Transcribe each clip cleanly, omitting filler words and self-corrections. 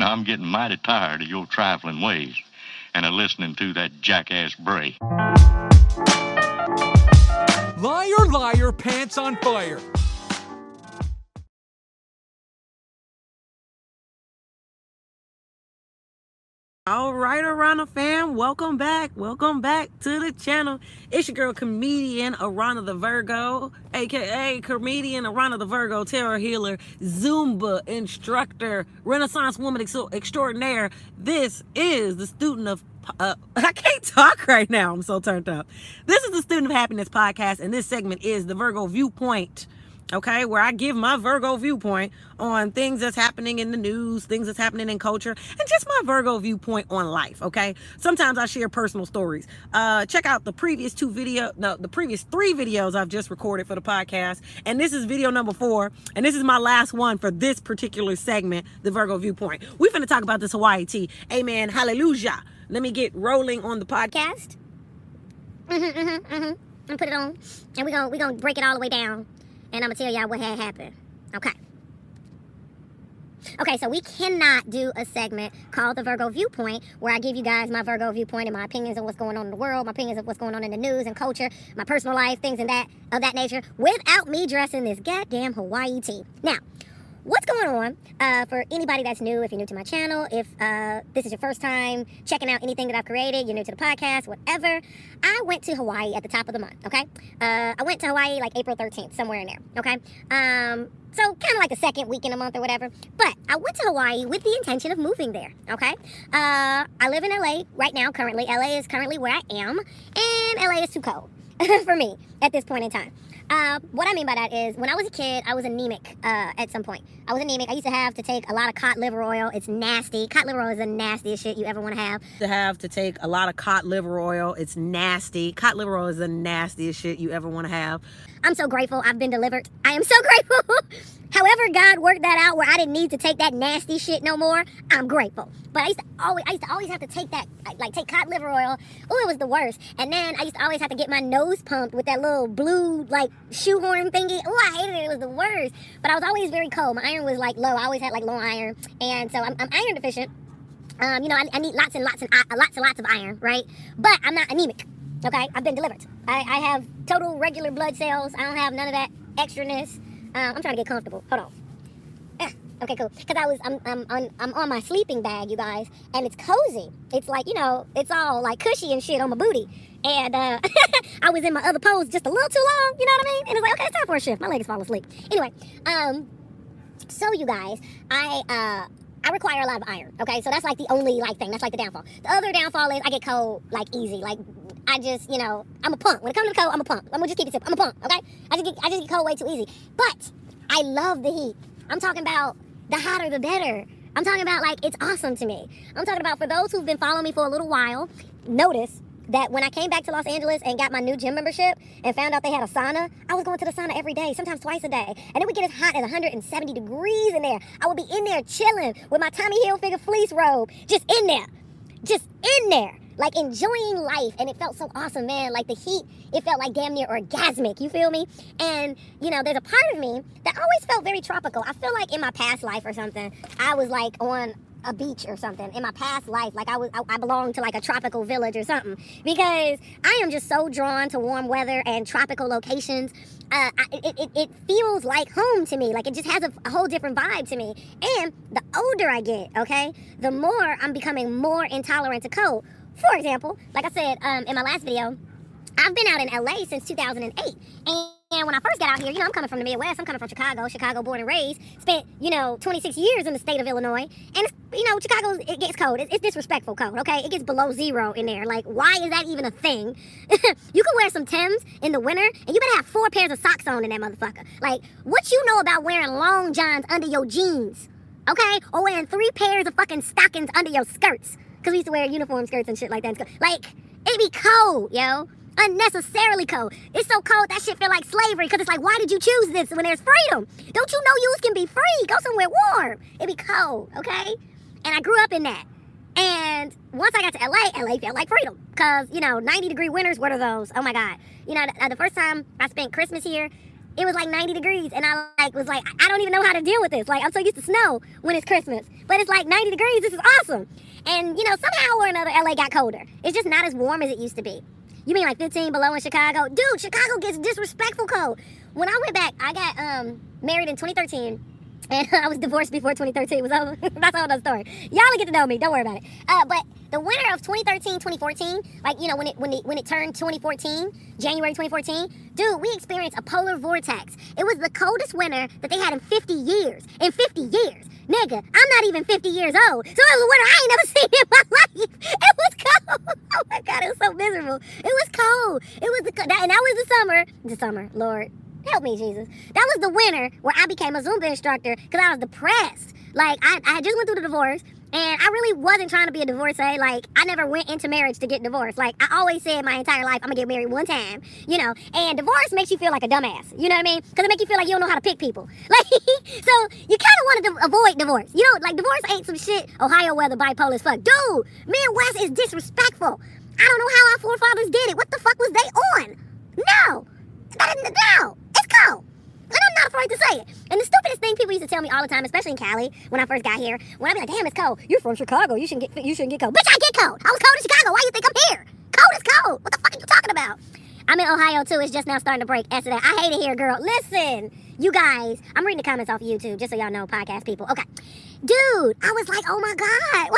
Now, I'm getting mighty tired of your trifling ways and of listening to that jackass Bray. Liar, liar, pants on fire. All right, Aarona fam, welcome back to the channel. It's your girl, comedian Aarona the Virgo, aka comedian Aarona the Virgo, tarot healer, Zumba instructor, Renaissance woman extraordinaire. This is the student of I can't talk right now, I'm so turned up. This is the Student of Happiness podcast, and this segment is the Virgo Viewpoint. Okay, where I give my Virgo viewpoint on things that's happening in the news, things that's happening in culture, and just my Virgo viewpoint on life. Okay, sometimes I share personal stories. Check out the previous three videos I've just recorded for the podcast, and this is video number 4, and this is my last one for this particular segment, the Virgo viewpoint. We finna talk about this Hawaii tea. Amen. Hallelujah. Let me get rolling on the podcast. And put it on, and we gonna break it all the way down. And I'm going to tell y'all what had happened. Okay, so we cannot do a segment called the Virgo Viewpoint where I give you guys my Virgo viewpoint and my opinions of what's going on in the world, my opinions of what's going on in the news and culture, my personal life, things of that nature, without me dressing this goddamn Hawaii tea. Now, what's going on, for anybody that's new, if you're new to my channel, if this is your first time checking out anything that I've created, you're new to the podcast, whatever, I went to Hawaii at the top of the month, okay? I went to Hawaii like April 13th, somewhere in there, okay? So kind of like the second week in a month or whatever, but I went to Hawaii with the intention of moving there, okay? I live in LA right now, currently. LA is currently where I am, and LA is too cold for me at this point in time. What I mean by that is, when I was a kid, I was anemic at some point. I was anemic. I used to have to take a lot of cod liver oil. It's nasty. Cod liver oil is the nastiest shit you ever want to have. To take a lot of cod liver oil. It's nasty. Cod liver oil is the nastiest shit you ever want to have. I'm so grateful I've been delivered. I am so grateful. However God worked that out where I didn't need to take that nasty shit no more, I'm grateful. But I used to always have to take that, like take cod liver oil. Oh, it was the worst. And then I used to always have to get my nose pumped with that little blue, like, shoehorn thingy. Oh, I hated it. It was the worst. But I was always very cold. My iron was, like, low. I always had, like, low iron. And so I'm iron deficient. I need lots and lots of iron, right? But I'm not anemic. Okay? I've been delivered. I have total regular blood cells. I don't have none of that extraness. I'm trying to get comfortable. Hold on. Okay, cool. Because I'm on my sleeping bag, you guys, and it's cozy. It's like, it's all like cushy and shit on my booty. And I was in my other pose just a little too long, you know what I mean? And it's like, okay, it's time for a shift. My legs fall asleep. Anyway, so you guys, I require a lot of iron. Okay, so that's like the only thing. That's like the downfall. The other downfall is I get cold like easy. Like I just, I'm a punk. When it comes to the cold, I'm a punk. I'm gonna just keep it simple. I'm a punk. Okay, I just get cold way too easy. But I love the heat. I'm talking about the hotter the better. I'm talking about, like, it's awesome to me. I'm talking about, for those who've been following me for a little while, notice that when I came back to Los Angeles and got my new gym membership and found out they had a sauna, I was going to the sauna every day, sometimes twice a day. And it would get as hot as 170 degrees in there. I would be in there chilling with my Tommy Hilfiger fleece robe, just in there, like enjoying life. And it felt so awesome, man. Like the heat, it felt like damn near orgasmic, you feel me? And, there's a part of me that always felt very tropical. I feel like in my past life or something, I was like on a beach or something in my past life, like I belonged to like a tropical village or something, because I am just so drawn to warm weather and tropical locations. It feels like home to me. Like it just has a whole different vibe to me. And the older I get, okay, the more I'm becoming more intolerant to cold. For example, like I said in my last video, I've been out in LA since 2008, and when I first got out here, I'm coming from the Midwest. I'm coming from Chicago born and raised. Spent, 26 years in the state of Illinois. And, Chicago, it gets cold. It's disrespectful cold, okay? It gets below zero in there. Like, why is that even a thing? You can wear some Timbs in the winter, and you better have 4 pairs of socks on in that motherfucker. Like, what you know about wearing long johns under your jeans, okay? Or wearing 3 pairs of fucking stockings under your skirts. Because we used to wear uniform skirts and shit like that. Like, it be cold, yo. Unnecessarily cold. It's so cold that shit feel like slavery, because it's like, why did you choose this when there's freedom? Don't you know you can be free? Go somewhere warm. It be cold, okay? And I grew up in that. And once I got to LA felt like freedom, because 90-degree winters, what are those? Oh my God. The first time I spent Christmas here, it was like 90 degrees, and I like was like, I don't even know how to deal with this. Like, I'm so used to snow when it's Christmas, but it's like 90 degrees. This is awesome. And you know, somehow or another, LA got colder. It's just not as warm as it used to be. You mean like 15 below in Chicago? Dude, Chicago gets disrespectful cold. When I went back, I got married in 2013. And I was divorced before 2013 was over. That's all the story. Y'all will get to know me. Don't worry about it. But the winter of 2013, 2014, like, you know, when it turned 2014, January 2014, dude, we experienced a polar vortex. It was the coldest winter that they had in 50 years. In 50 years. Nigga, I'm not even 50 years old. So it was a winter I ain't never seen in my life. It was cold. Oh my God, it was so miserable. It was cold. It was and that was the summer, Lord. Help me, Jesus. That was the winter where I became a Zumba instructor because I was depressed. Like, I just went through the divorce, and I really wasn't trying to be a divorcee. Like, I never went into marriage to get divorced. Like, I always said my entire life, I'm going to get married one time, you know. And divorce makes you feel like a dumbass, you know what I mean? Because it makes you feel like you don't know how to pick people. Like, so you kind of want to avoid divorce. You know, like, divorce ain't some shit Ohio weather bipolar as fuck. Dude, Midwest is disrespectful. I don't know how our forefathers did it. What the fuck was they on? No. No. It's cold. And I'm not afraid to say it. And the stupidest thing people used to tell me all the time, especially in Cali, when I first got here, when I'd be like, damn, it's cold. You're from Chicago. You shouldn't get cold. Bitch, I get cold. I was cold in Chicago. Why you think I'm here? Cold is cold. What the fuck are you talking about? I'm in Ohio, too. It's just now starting to break. As to that, I hate it here, girl. Listen, you guys, I'm reading the comments off of YouTube, just so y'all know, podcast people. Okay. Dude, I was like, oh my God.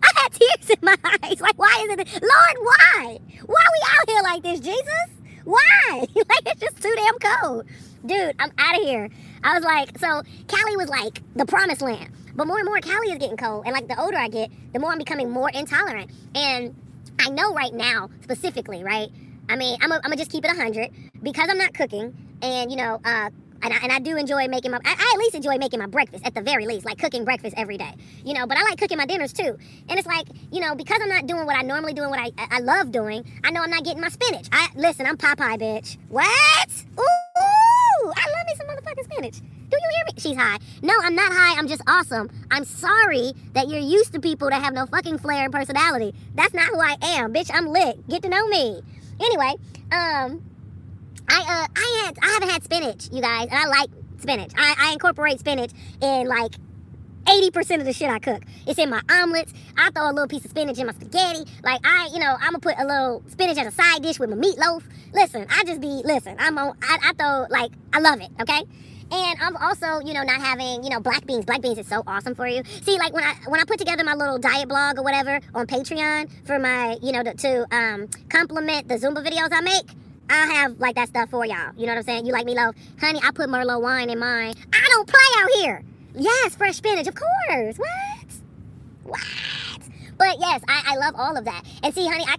I had tears in my eyes. Like, why is it? Lord, why? Why are we out here like this, Jesus? Why? Like, it's just too damn cold. Dude, I'm out of here. I was like, so Cali was like the promised land. But more and more, Cali is getting cold. And like the older I get, the more I'm becoming more intolerant. And I know right now, specifically, right? I mean, I'm gonna just keep it 100 because I'm not cooking. And, you know, and I do enjoy making I at least enjoy making my breakfast at the very least, like cooking breakfast every day, you know, but I like cooking my dinners too. And it's like, you know, because I'm not doing what I normally do and what I love doing, I know I'm not getting my spinach. Listen, I'm Popeye, bitch. What? Ooh, I love me some motherfucking spinach. Do you hear me? She's high. No, I'm not high. I'm just awesome. I'm sorry that you're used to people that have no fucking flair and personality. That's not who I am, bitch. I'm lit. Get to know me. Anyway, I haven't had spinach, you guys, and I like spinach. I incorporate spinach in like 80% of the shit I cook. It's in my omelets. I throw a little piece of spinach in my spaghetti. Like, I'm gonna put a little spinach as a side dish with my meatloaf. Listen, I throw, like, I love it, okay? And I'm also, you know, not having, you know, black beans. Black beans is so awesome for you. See, like, when I put together my little diet blog or whatever on Patreon for my, you know, to complement the Zumba videos I make, I have, like, that stuff for y'all. You know what I'm saying? You like meatloaf? Honey, I put Merlot wine in mine. I don't play out here. Yes, fresh spinach, of course. What? But yes, I love all of that. And see, honey, I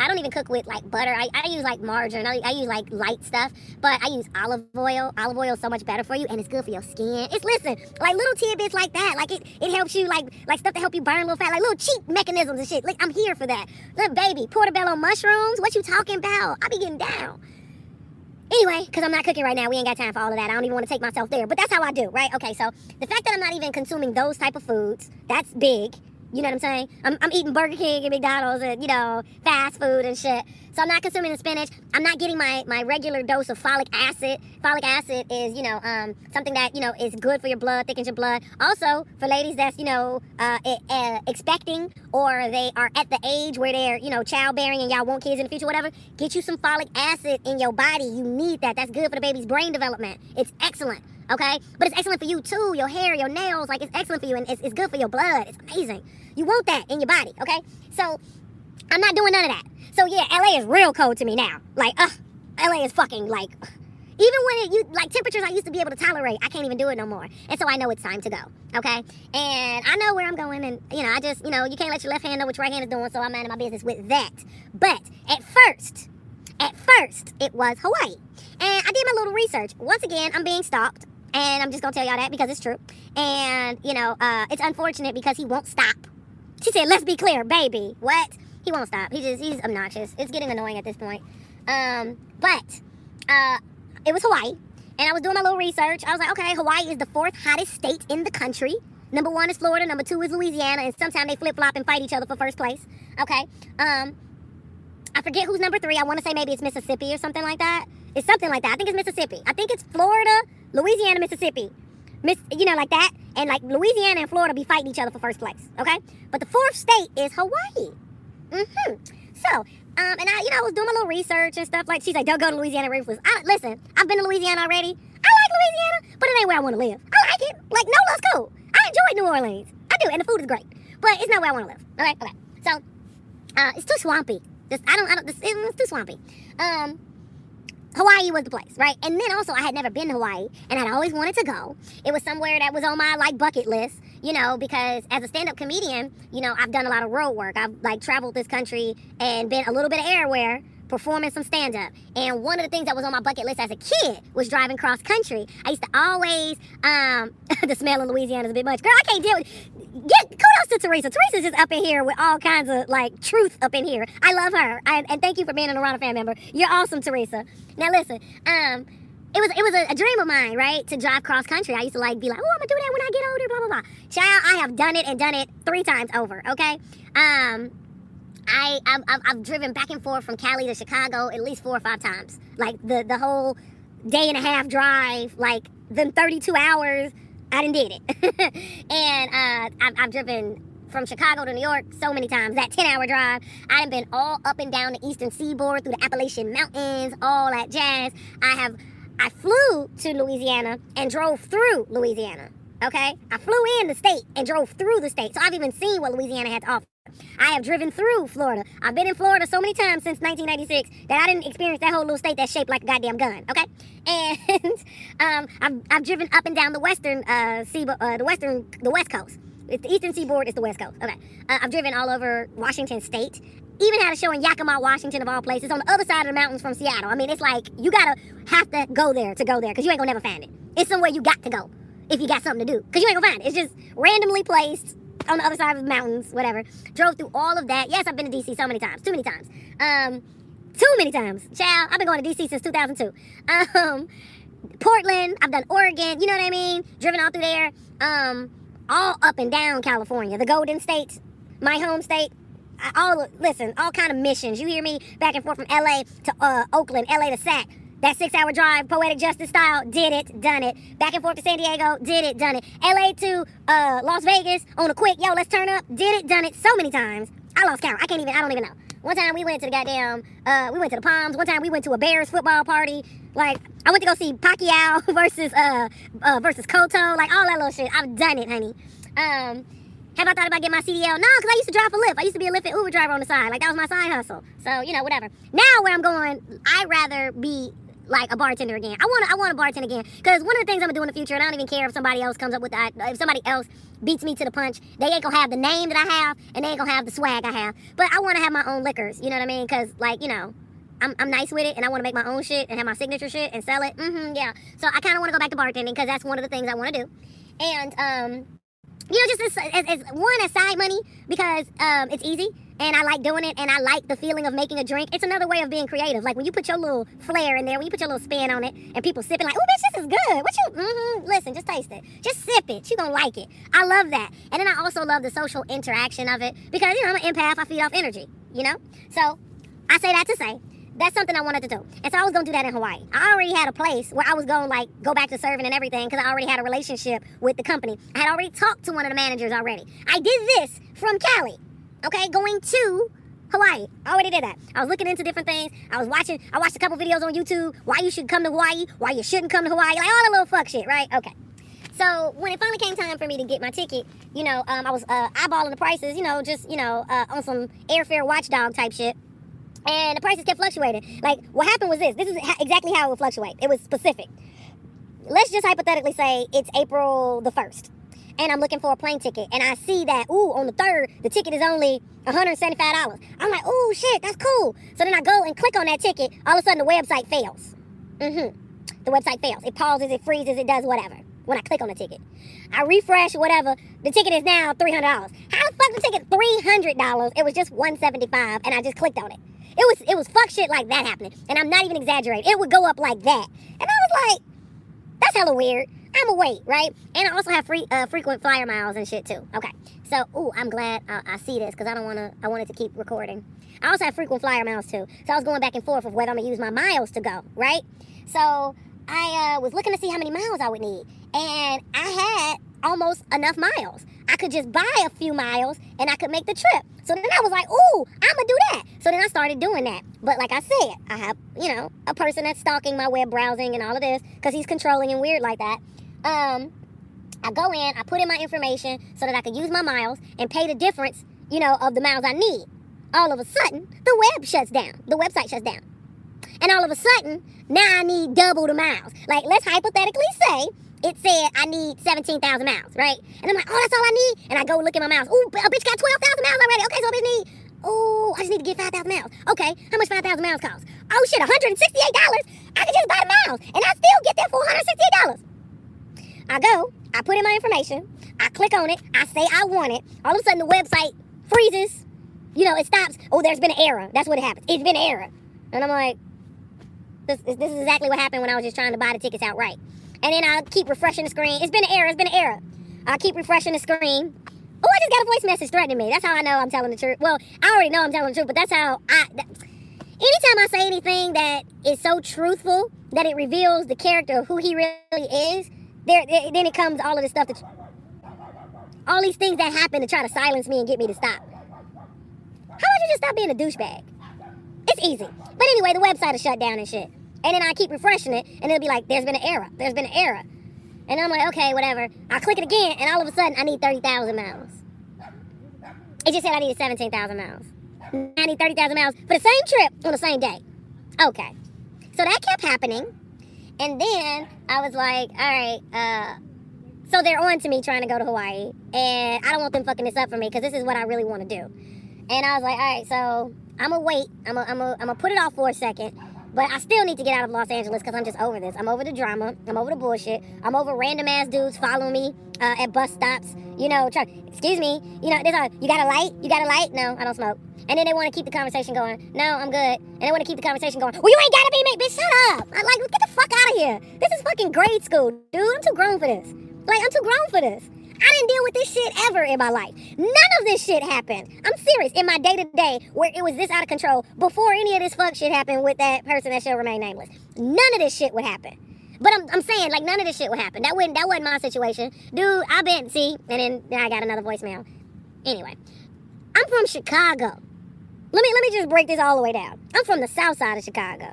don't even cook with, like, butter. I use, like, margarine. I use, like, light stuff. But I use olive oil. Olive oil is so much better for you, and it's good for your skin. Listen, like, little tidbits like that. Like, it helps you, like stuff to help you burn a little fat. Like, little cheap mechanisms and shit. Like, I'm here for that. Look, baby, portobello mushrooms? What you talking about? I be getting down. Anyway, because I'm not cooking right now, we ain't got time for all of that. I don't even want to take myself there. But that's how I do, right? Okay, so the fact that I'm not even consuming those type of foods, that's big. You know what I'm saying? I'm eating Burger King and McDonald's and, you know, fast food and shit. So I'm not consuming the spinach. I'm not getting my regular dose of folic acid. Folic acid is, you know, something that, you know, is good for your blood, thickens your blood. Also, for ladies that's, you know, expecting or they are at the age where they're, you know, childbearing and y'all want kids in the future, whatever, get you some folic acid in your body. You need that. That's good for the baby's brain development. It's excellent. Okay? But it's excellent for you too. Your hair, your nails, like, it's excellent for you and it's good for your blood. It's amazing. You want that in your body, okay? So, I'm not doing none of that. So, yeah, LA is real cold to me now. Like, LA is fucking, like, even when like, temperatures I used to be able to tolerate, I can't even do it no more. And so I know it's time to go, okay? And I know where I'm going, and, you know, I just, you know, you can't let your left hand know what your right hand is doing, so I'm minding my business with that. But, at first, it was Hawaii. And I did my little research. Once again, I'm being stalked. And I'm just going to tell y'all that because it's true. And, you know, it's unfortunate because he won't stop. She said, let's be clear, baby. What? He won't stop. He's obnoxious. It's getting annoying at this point. But it was Hawaii. And I was doing my little research. I was like, okay, Hawaii is the 4th hottest state in the country. Number 1 is Florida. Number 2 is Louisiana. And sometimes they flip-flop and fight each other for first place. Okay. I forget who's number 3. I want to say maybe it's Mississippi or something like that. It's something like that. I think it's Mississippi. I think it's Florida, Louisiana, Mississippi. Like that. And like Louisiana and Florida be fighting each other for first place. Okay? But the fourth state is Hawaii. So, and I was doing my little research and stuff. Like, she's like, don't go to Louisiana, Ruthless. Listen, I've been to Louisiana already. I like Louisiana, but it ain't where I want to live. I like it. Like, NOLA's cool. I enjoy New Orleans. I do, and the food is great. But it's not where I want to live. Okay. So, it's too swampy. It's too swampy. Hawaii was the place, right? And then also, I had never been to Hawaii, and I'd always wanted to go. It was somewhere that was on my, like, bucket list, because as a stand-up comedian, I've done a lot of road work. I've, like, traveled this country and been a little bit of everywhere, performing some stand-up. And one of the things that was on my bucket list as a kid was driving cross-country. I used to always, the smell in Louisiana is a bit much. Girl, I can't deal with kudos to Teresa. Teresa's just up in here with all kinds of, like, truth up in here. I love her. And thank you for being an Aarona fan member. You're awesome, Teresa. Now, listen, it was a dream of mine, right, to drive cross-country. I used to, like, be like, oh, I'm going to do that when I get older, blah, blah, blah. Child, I have done it 3 times over, okay? I've driven back and forth from Cali to Chicago at least 4 or 5 times. Like, the whole day and a half drive, like, them 32 hours, I done did it. And I've driven from Chicago to New York so many times. That 10-hour drive. I done been all up and down the eastern seaboard, through the Appalachian Mountains, all that jazz. I flew to Louisiana and drove through Louisiana, okay? I flew in the state and drove through the state. So I've even seen what Louisiana had to offer. I have driven through Florida. I've been in Florida so many times since 1996 that I didn't experience that whole little state that's shaped like a goddamn gun, okay? And I've driven up and down the western the West Coast. It's the eastern seaboard, it's the West Coast. Okay. I've driven all over Washington State. Even had a show in Yakima, Washington, of all places, on the other side of the mountains from Seattle. I mean, it's like, you have to go there, because you ain't gonna never find it. It's somewhere you got to go if you got something to do, because you ain't gonna find it. It's just randomly placed on the other side of the mountains, whatever. Drove through all of that. Yes, I've been to D.C. so many times. Too many times. Too many times. Child, I've been going to D.C. since 2002. Portland, I've done Oregon, you know what I mean? Driven all through there. All up and down California. The Golden State, my home state. All kind of missions. You hear me? Back and forth from L.A. to Oakland, L.A. to Sac. That 6-hour drive, Poetic Justice style, did it, done it. Back and forth to San Diego, did it, done it. L.A. to Las Vegas on a quick, let's turn up, did it, done it so many times. I lost count. I don't even know. One time we went to we went to the Palms. One time we went to a Bears football party. Like, I went to go see Pacquiao versus Cotto, like all that little shit. I've done it, honey. Have I thought about getting my CDL? No, because I used to drive for Lyft. I used to be a Lyft and Uber driver on the side. Like, that was my side hustle. So, whatever. Now where I'm going, I'd rather be like a bartender again. I want to bartend again, because one of the things I'm gonna do in the future, and I don't even care if somebody else comes up with that, if somebody else beats me to the punch, they ain't gonna have the name that I have, and they ain't gonna have the swag I have. But I want to have my own liquors, you know what I mean? Because, like, I'm nice with it, and I want to make my own shit and have my signature shit and sell it. Yeah. So I kind of want to go back to bartending, because that's one of the things I want to do. And just as side money, because it's easy, and I like doing it, and I like the feeling of making a drink. It's another way of being creative. Like, when you put your little flair in there, when you put your little spin on it, and people sipping like, oh, bitch, this is good. What you, listen, just taste it. Just sip it. You gonna like it. I love that. And then I also love the social interaction of it, because, I'm an empath. I feed off energy, So, I say that to say, that's something I wanted to do. And so I was going to do that in Hawaii. I already had a place where I was going to, go back to serving and everything, because I already had a relationship with the company. I had already talked to one of the managers already. I did this from Cali, okay, going to Hawaii. I already did that. I was looking into different things. I watched a couple videos on YouTube, why you should come to Hawaii, why you shouldn't come to Hawaii, like all that little fuck shit, right? Okay. So when it finally came time for me to get my ticket, I was eyeballing the prices, on some airfare watchdog type shit. And the prices kept fluctuating. Like, what happened was this. This is exactly how it would fluctuate. It was specific. Let's just hypothetically say it's April the 1st. And I'm looking for a plane ticket. And I see that, on the 3rd, the ticket is only $175. I'm like, oh, shit, that's cool. So then I go and click on that ticket. All of a sudden, the website fails. The website fails. It pauses, it freezes, it does whatever when I click on the ticket. I refresh, whatever. The ticket is now $300. How the fuck the ticket $300? It was just $175, and I just clicked on it. It was fuck shit like that happening, and I'm not even exaggerating. It would go up like that, and I was like, that's hella weird. I'ma wait, right? And I also have frequent flyer miles and shit too. Okay, So, ooh, I'm glad I see this because I wanted to keep recording. I also have frequent flyer miles too. So I was going back and forth of whether I'm going to use my miles to go, right? So I was looking to see how many miles I would need. And I had almost enough miles. I could just buy a few miles and I could make the trip. So then I was like, ooh, I'm going to do that. So then I started doing that. But like I said, I have, a person that's stalking my web browsing and all of this because he's controlling and weird like that. I go in, I put in my information so that I could use my miles and pay the difference, of the miles I need. All of a sudden, the web shuts down. The website shuts down. And all of a sudden, now I need double the miles. Like, let's hypothetically say it said I need 17,000 miles, right? And I'm like, oh, that's all I need? And I go look at my miles. Ooh, a bitch got 12,000 miles already. Okay, so a bitch need, I just need to get 5,000 miles. Okay, how much 5,000 miles cost? Oh, shit, $168. I could just buy the miles, and I still get there for $168. I go, I put in my information, I click on it, I say I want it. All of a sudden, the website freezes. It stops. Oh, there's been an error. That's what it happens. It's been an error. And I'm like, this is exactly what happened when I was just trying to buy the tickets outright. And then I keep refreshing the screen. It's been an error. It's been an error. I keep refreshing the screen. Oh, I just got a voice message threatening me. That's how I know I'm telling the truth. Well, I already know I'm telling the truth, but that's how anytime I say anything that is so truthful that it reveals the character of who he really is, then it comes all of this stuff all these things that happen to try to silence me and get me to stop. How about you just stop being a douchebag? It's easy. But anyway, the website is shut down and shit. And then I keep refreshing it, and it'll be like, there's been an error. There's been an error. And I'm like, okay, whatever. I click it again, and all of a sudden, I need 30,000 miles. It just said I needed 17,000 miles. I need 30,000 miles for the same trip on the same day. Okay. So that kept happening. And then I was like, all right, so they're on to me trying to go to Hawaii. And I don't want them fucking this up for me, because this is what I really want to do. And I was like, all right, so I'm going to wait. I'm going to put it off for a second. But I still need to get out of Los Angeles because I'm just over this. I'm over the drama. I'm over the bullshit. I'm over random-ass dudes following me at bus stops. Excuse me. You got a light? You got a light? No, I don't smoke. And then they want to keep the conversation going. No, I'm good. And they want to keep the conversation going. Well, you ain't got to be me. Bitch, shut up. I'm like, get the fuck out of here. This is fucking grade school, dude. I'm too grown for this. I'm too grown for this. I didn't deal with this shit ever in my life. None of this shit happened. I'm serious. In my day-to-day, where it was this out of control, before any of this fuck shit happened with that person that shall remain nameless. None of this shit would happen. But I'm saying, none of this shit would happen. That wasn't my situation. Dude, and then I got another voicemail. Anyway, I'm from Chicago. Let me just break this all the way down. I'm from the south side of Chicago.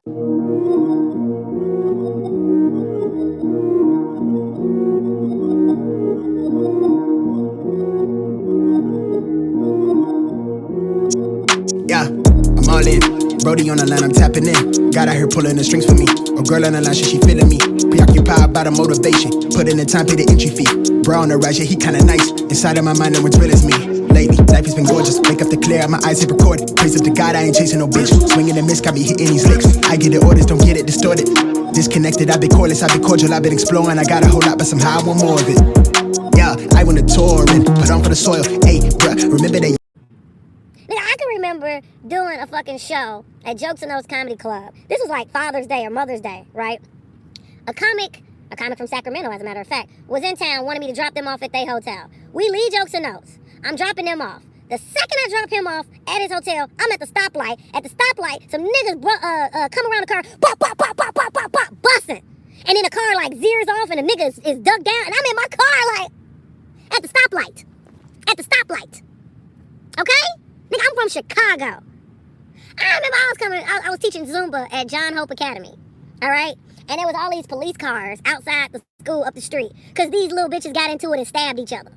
Yeah, I'm all in. Brody on the line, I'm tapping in. God out here pulling the strings for me. A girl on the line, she feeling me. Preoccupied by the motivation. Put in the time, pay the entry fee. Bro on the right, yeah, he kinda nice. Inside of my mind, no one's real as me. Lately, life has been gorgeous. Wake up to clear, my eyes hit record. Praise up to God, I ain't chasing no bitch. Swinging and miss, got me hitting these licks. I get the orders, don't get it distorted. Disconnected, I've been cordless, I've been cordial, I've been exploring. I got a whole lot, but somehow I want more of it. Yeah, I want to tour and put on for the soil. Hey, bruh, remember that. I can remember doing a fucking show at Jokes and Those Comedy Club. This was like Father's Day or Mother's Day, right? A comic from Sacramento, as a matter of fact, was in town, wanted me to drop them off at their hotel. We leave Jokes and Those. I'm dropping them off. The second I drop him off at his hotel, I'm at the stoplight. At the stoplight, some niggas come around the car, pop, pop, pop, pop, pop, pop, pop, busting. And then the car zeers off and the nigga is dug down, and I'm in my car at the stoplight. At the stoplight. Okay? Nigga, I'm from Chicago. I remember I was teaching Zumba at John Hope Academy. All right? And there was all these police cars outside the school up the street. Because these little bitches got into it and stabbed each other.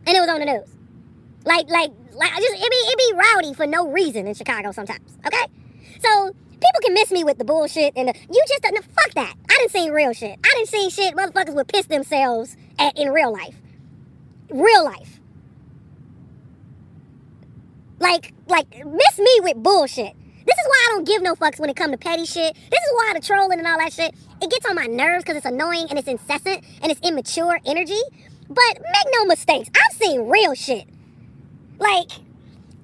And it was on the news. It be rowdy for no reason in Chicago sometimes. Okay? So, people can miss me with the bullshit and fuck that. I done seen real shit. I done seen shit motherfuckers would piss themselves at in real life. Real life. Miss me with bullshit. This is why I don't give no fucks when it comes to petty shit. This is why the trolling and all that shit, it gets on my nerves because it's annoying and it's incessant and it's immature energy. But make no mistakes, I've seen real shit.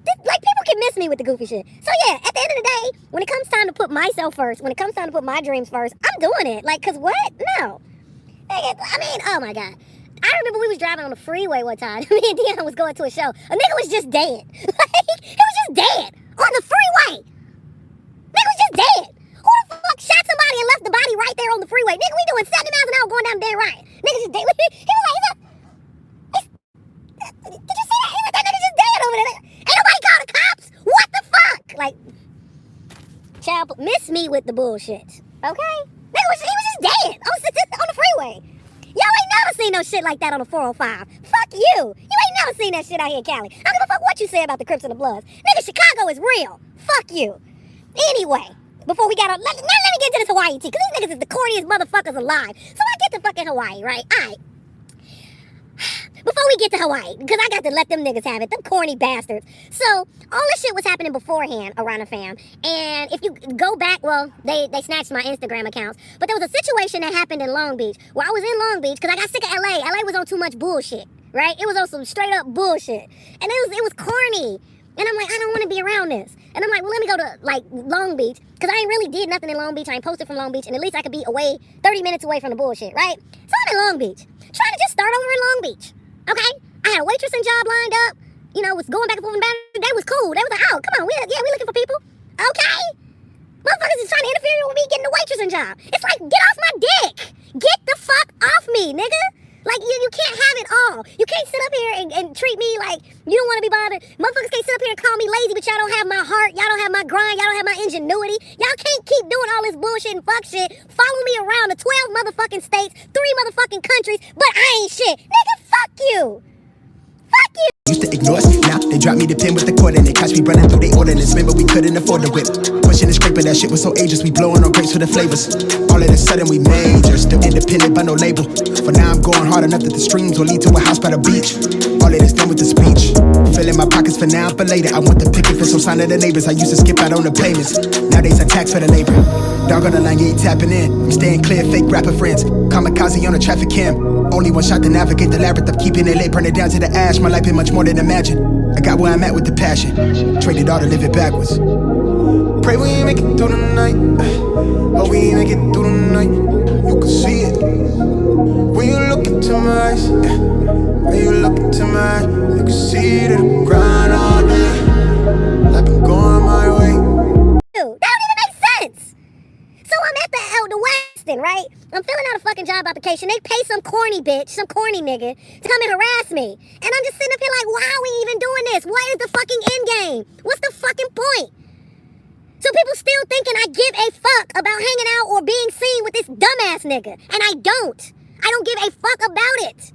People can miss me with the goofy shit. So yeah, at the end of the day, when it comes time to put myself first, when it comes time to put my dreams first, I'm doing it. Cause what? No. Oh my God. I remember we was driving on the freeway one time. Me and Dion was going to a show. A nigga was just dead. Like, he was just dead on the freeway. Nigga was just dead. Who the fuck shot somebody and left the body right there on the freeway? Nigga, we doing 70 miles an hour going down the damn right. Nigga just dead. He was like, did you see that? He was like, that nigga just dead over there. Ain't nobody called the cops. What the fuck? Like, child, miss me with the bullshit. Okay? Nigga, he was just dead on the freeway. Y'all ain't never seen no shit like that on the 405. Fuck you. You ain't never seen that shit out here in Cali. I don't give a fuck what you say about the Crips and the Bloods. Nigga, Chicago is real. Fuck you. Anyway, before we got on, let me get to this Hawaii tea, because these niggas is the corniest motherfuckers alive. So I get to fucking Hawaii, right? Alright. Before we get to Hawaii, because I got to let them niggas have it, them corny bastards. So, all this shit was happening beforehand, Aarona fam. And if you go back, well, they snatched my Instagram accounts. But there was a situation that happened in Long Beach, where I was in Long Beach, because I got sick of LA. LA was on too much bullshit, right? It was on some straight up bullshit. And it was corny. And I'm like, I don't want to be around this. And I'm like, well, let me go to, like, Long Beach, because I ain't really did nothing in Long Beach. I ain't posted from Long Beach, and at least I could be away 30 minutes away from the bullshit, right? So I'm in Long Beach, trying to just start over in Long Beach. Okay, I had a waitressing job lined up. You know, was going back and forth and back. They was cool. They was like, oh, come on, we looking for people. Okay, motherfuckers is trying to interfere with me getting a waitressing job. It's like, get off my dick. Get the fuck off me, nigga. Like, you can't have it all. You can't sit up here and treat me like you don't want to be bothered. Motherfuckers can't sit up here and call me lazy, but y'all don't have my heart. Y'all don't have my grind. Y'all don't have my ingenuity. Y'all can't keep doing all this bullshit and fuck shit. Follow me around the 12 motherfucking states, 3 motherfucking countries, but I ain't shit. Nigga, fuck you. Fuck you. Used to ignore us, now they drop me the pin with the cord and they catch me running through the ordinance. Remember we couldn't afford the whip, pushing and scraping, that shit was so ageless. We blowing on grapes for the flavors. All of a sudden we major, still independent but no label. For now I'm going hard enough that the streams will lead to a house by the beach. All of this done with the speech, filling my pockets for now, for later. I want the picket for some sign of the neighbors. I used to skip out on the payments, nowadays I tax for the labor. Dog on the line, you ain't tapping in. I'm staying clear, fake rapper friends. Kamikaze on the traffic cam. Only one shot to navigate the labyrinth of keeping it lit, burn it down to the ash. My life been much more than imagine. I got where I'm at with the passion. Traded all to live it backwards. Pray we make it through the night. Hope we make it through the night. You can see it when you look into my eyes. When you look into my eyes, you can see that I'm grind all day. Like I'm going my way. Dude, that don't even make sense. So I'm at the Westin, right? I'm filling out a fucking job application. They pay some corny bitch, some corny nigga to come and harass me. And I'm just sitting up here like, why are we even doing this? What is the fucking end game? What's the fucking point? So people still thinking I give a fuck about hanging out or being seen with this dumbass nigga. And I don't. I don't give a fuck about it.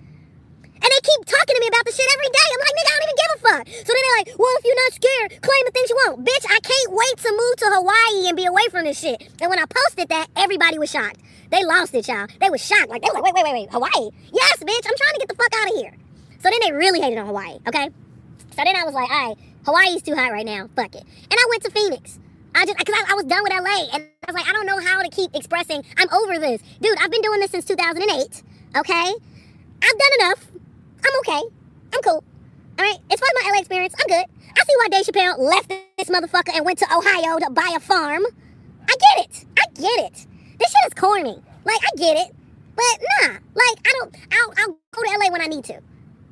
And they keep talking to me about the shit every day. I'm like, nigga, I don't even give a fuck. So then they're like, well, if you're not scared, claim the things you want. Bitch, I can't wait to move to Hawaii and be away from this shit. And when I posted that, everybody was shocked. They lost it, y'all. They was shocked. Like, they was like, wait, Hawaii? Yes, bitch, I'm trying to get the fuck out of here. So then they really hated on Hawaii, okay? So then I was like, all right, Hawaii's too hot right now. Fuck it. And I went to Phoenix. Because I was done with LA. And I was like, I don't know how to keep expressing, I'm over this. Dude, I've been doing this since 2008, okay? I've done enough. I'm okay. I'm cool. All right? As far as my LA experience, I'm good. I see why Dave Chappelle left this motherfucker and went to Ohio to buy a farm. I get it. This shit is corny. Like, I get it. But nah. Like, I'll go to LA when I need to.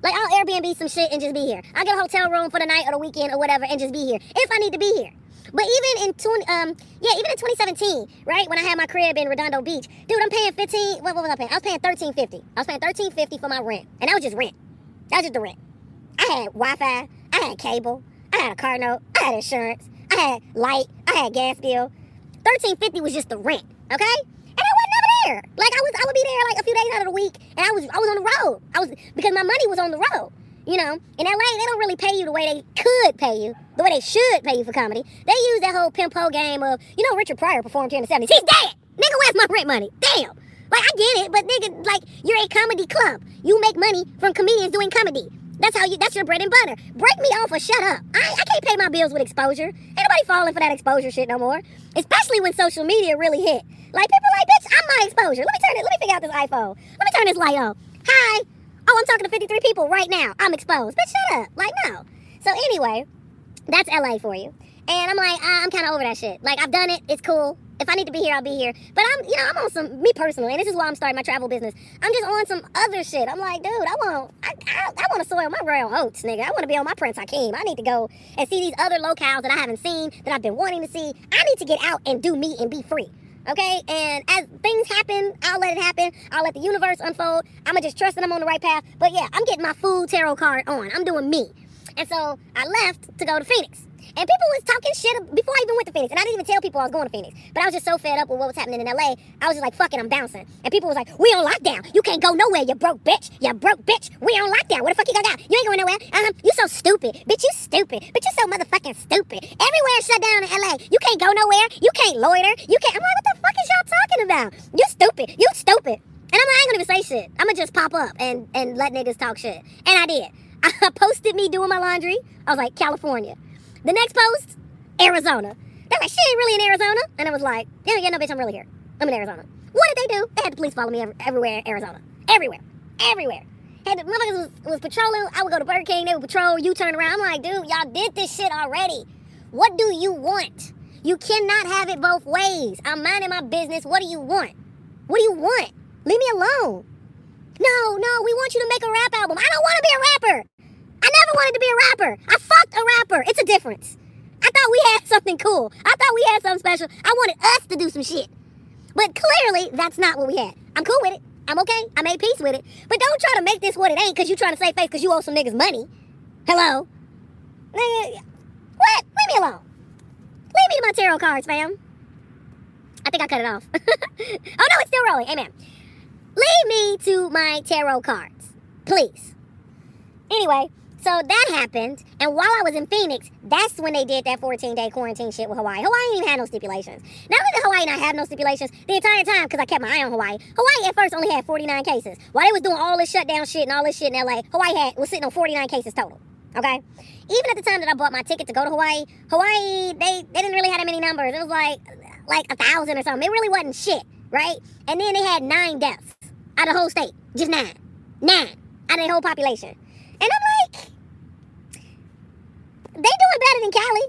Like, I'll Airbnb some shit and just be here. I'll get a hotel room for the night or the weekend or whatever and just be here. If I need to be here. But even in 2017, right, when I had my crib in Redondo Beach, dude, I'm paying what was I paying? I was paying $13.50. I was paying $13.50 for my rent. And that was just rent. That was just the rent. I had Wi-Fi, I had cable, I had a car note, I had insurance, I had light, I had gas bill. $13.50 was just the rent, okay? And I was never there. Like, I would be there like a few days out of the week, and I was on the road. Because my money was on the road. You know, in LA, they don't really pay you the way they could pay you, the way they should pay you for comedy. They use that whole pimp-ho game of, you know, Richard Pryor performed here in the 70s. He's dead! Nigga, where's my rent money? Damn! Like, I get it, but nigga, like, you're a comedy club. You make money from comedians doing comedy. That's your bread and butter. Break me off or shut up. I can't pay my bills with exposure. Ain't nobody falling for that exposure shit no more. Especially when social media really hit. Like, people like, bitch, I'm my exposure. Let me figure out this iPhone. Let me turn this light on. Hi. Oh, I'm talking to 53 people right now. I'm exposed. Bitch, shut up. Like, no. So anyway, that's LA for you. And I'm like, I'm kind of over that shit. Like, I've done it. It's cool. If I need to be here, I'll be here. But I'm on some, me personally, and this is why I'm starting my travel business. I'm just on some other shit. I'm like, dude, I want to soil my royal oats, nigga. I want to be on my Prince Hakeem. I need to go and see these other locales that I haven't seen, that I've been wanting to see. I need to get out and do me and be free. Okay, and as things happen, I'll let it happen. I'll let the universe unfold. I'ma just trust that I'm on the right path. But yeah, I'm getting my full tarot card on. I'm doing me. And so I left to go to Phoenix. And people was talking shit before I even went to Phoenix. And I didn't even tell people I was going to Phoenix. But I was just so fed up with what was happening in LA. I was just like, fuck it, I'm bouncing. And people was like, we on lockdown. You can't go nowhere, you broke bitch. You broke bitch. We on lockdown. Where the fuck you gonna go? You ain't going nowhere. You so stupid. Bitch, you stupid. Bitch, you so motherfucking stupid. Everywhere shut down in LA. You can't go nowhere. You can't loiter. You can't. I'm like, what the fuck is y'all talking about? You stupid. You stupid. And I'm like, I ain't gonna even say shit. I'm gonna just pop up and let niggas talk shit. And I did. I posted me doing my laundry. I was like, California. The next post, Arizona. They're like, she ain't really in Arizona. And I was like, yeah, no, bitch, I'm really here. I'm in Arizona. What did they do? They had the police follow me everywhere in Arizona. Everywhere. Had the motherfuckers was patrolling. I would go to Burger King. They would patrol. You turn around. I'm like, dude, y'all did this shit already. What do you want? You cannot have it both ways. I'm minding my business. What do you want? What do you want? Leave me alone. No, we want you to make a rap album. I don't want to be a rapper. I never wanted to be a rapper. I fucked a rapper. It's a difference. I thought we had something cool. I thought we had something special. I wanted us to do some shit. But clearly, that's not what we had. I'm cool with it. I'm okay. I made peace with it. But don't try to make this what it ain't because you trying to save face because you owe some niggas money. Hello? What? Leave me alone. Leave me to my tarot cards, fam. I think I cut it off. Oh, no, it's still rolling. Amen. Leave me to my tarot cards. Please. Anyway, so that happened, and while I was in Phoenix, that's when they did that 14-day quarantine shit with Hawaii. Hawaii didn't even have no stipulations. Not only did Hawaii not have no stipulations the entire time, because I kept my eye on Hawaii. Hawaii at first only had 49 cases. While they was doing all this shutdown shit and all this shit in LA, Hawaii was sitting on 49 cases total. Okay? Even at the time that I bought my ticket to go to Hawaii, they didn't really have that many numbers. It was like 1,000 or something. It really wasn't shit, right? And then they had 9 deaths out of the whole state. Just 9. 9 out of the whole population. And I'm like, they doing better than Cali.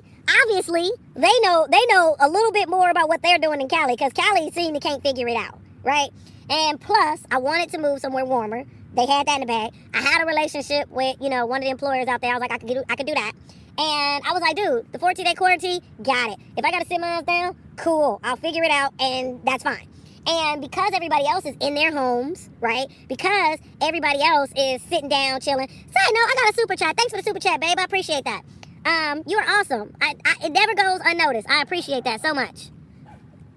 Obviously, they know a little bit more about what they're doing in Cali because Cali seemed to can't figure it out, right? And plus, I wanted to move somewhere warmer. They had that in the bag. I had a relationship with, one of the employers out there. I was like, I could do that. And I was like, dude, the 14-day quarantine, got it. If I got to sit my ass down, cool. I'll figure it out, and that's fine. And because everybody else is in their homes, right? Because everybody else is sitting down, chilling. Side note, I got a super chat. Thanks for the super chat, babe. I appreciate that. You're awesome. It never goes unnoticed. I appreciate that so much.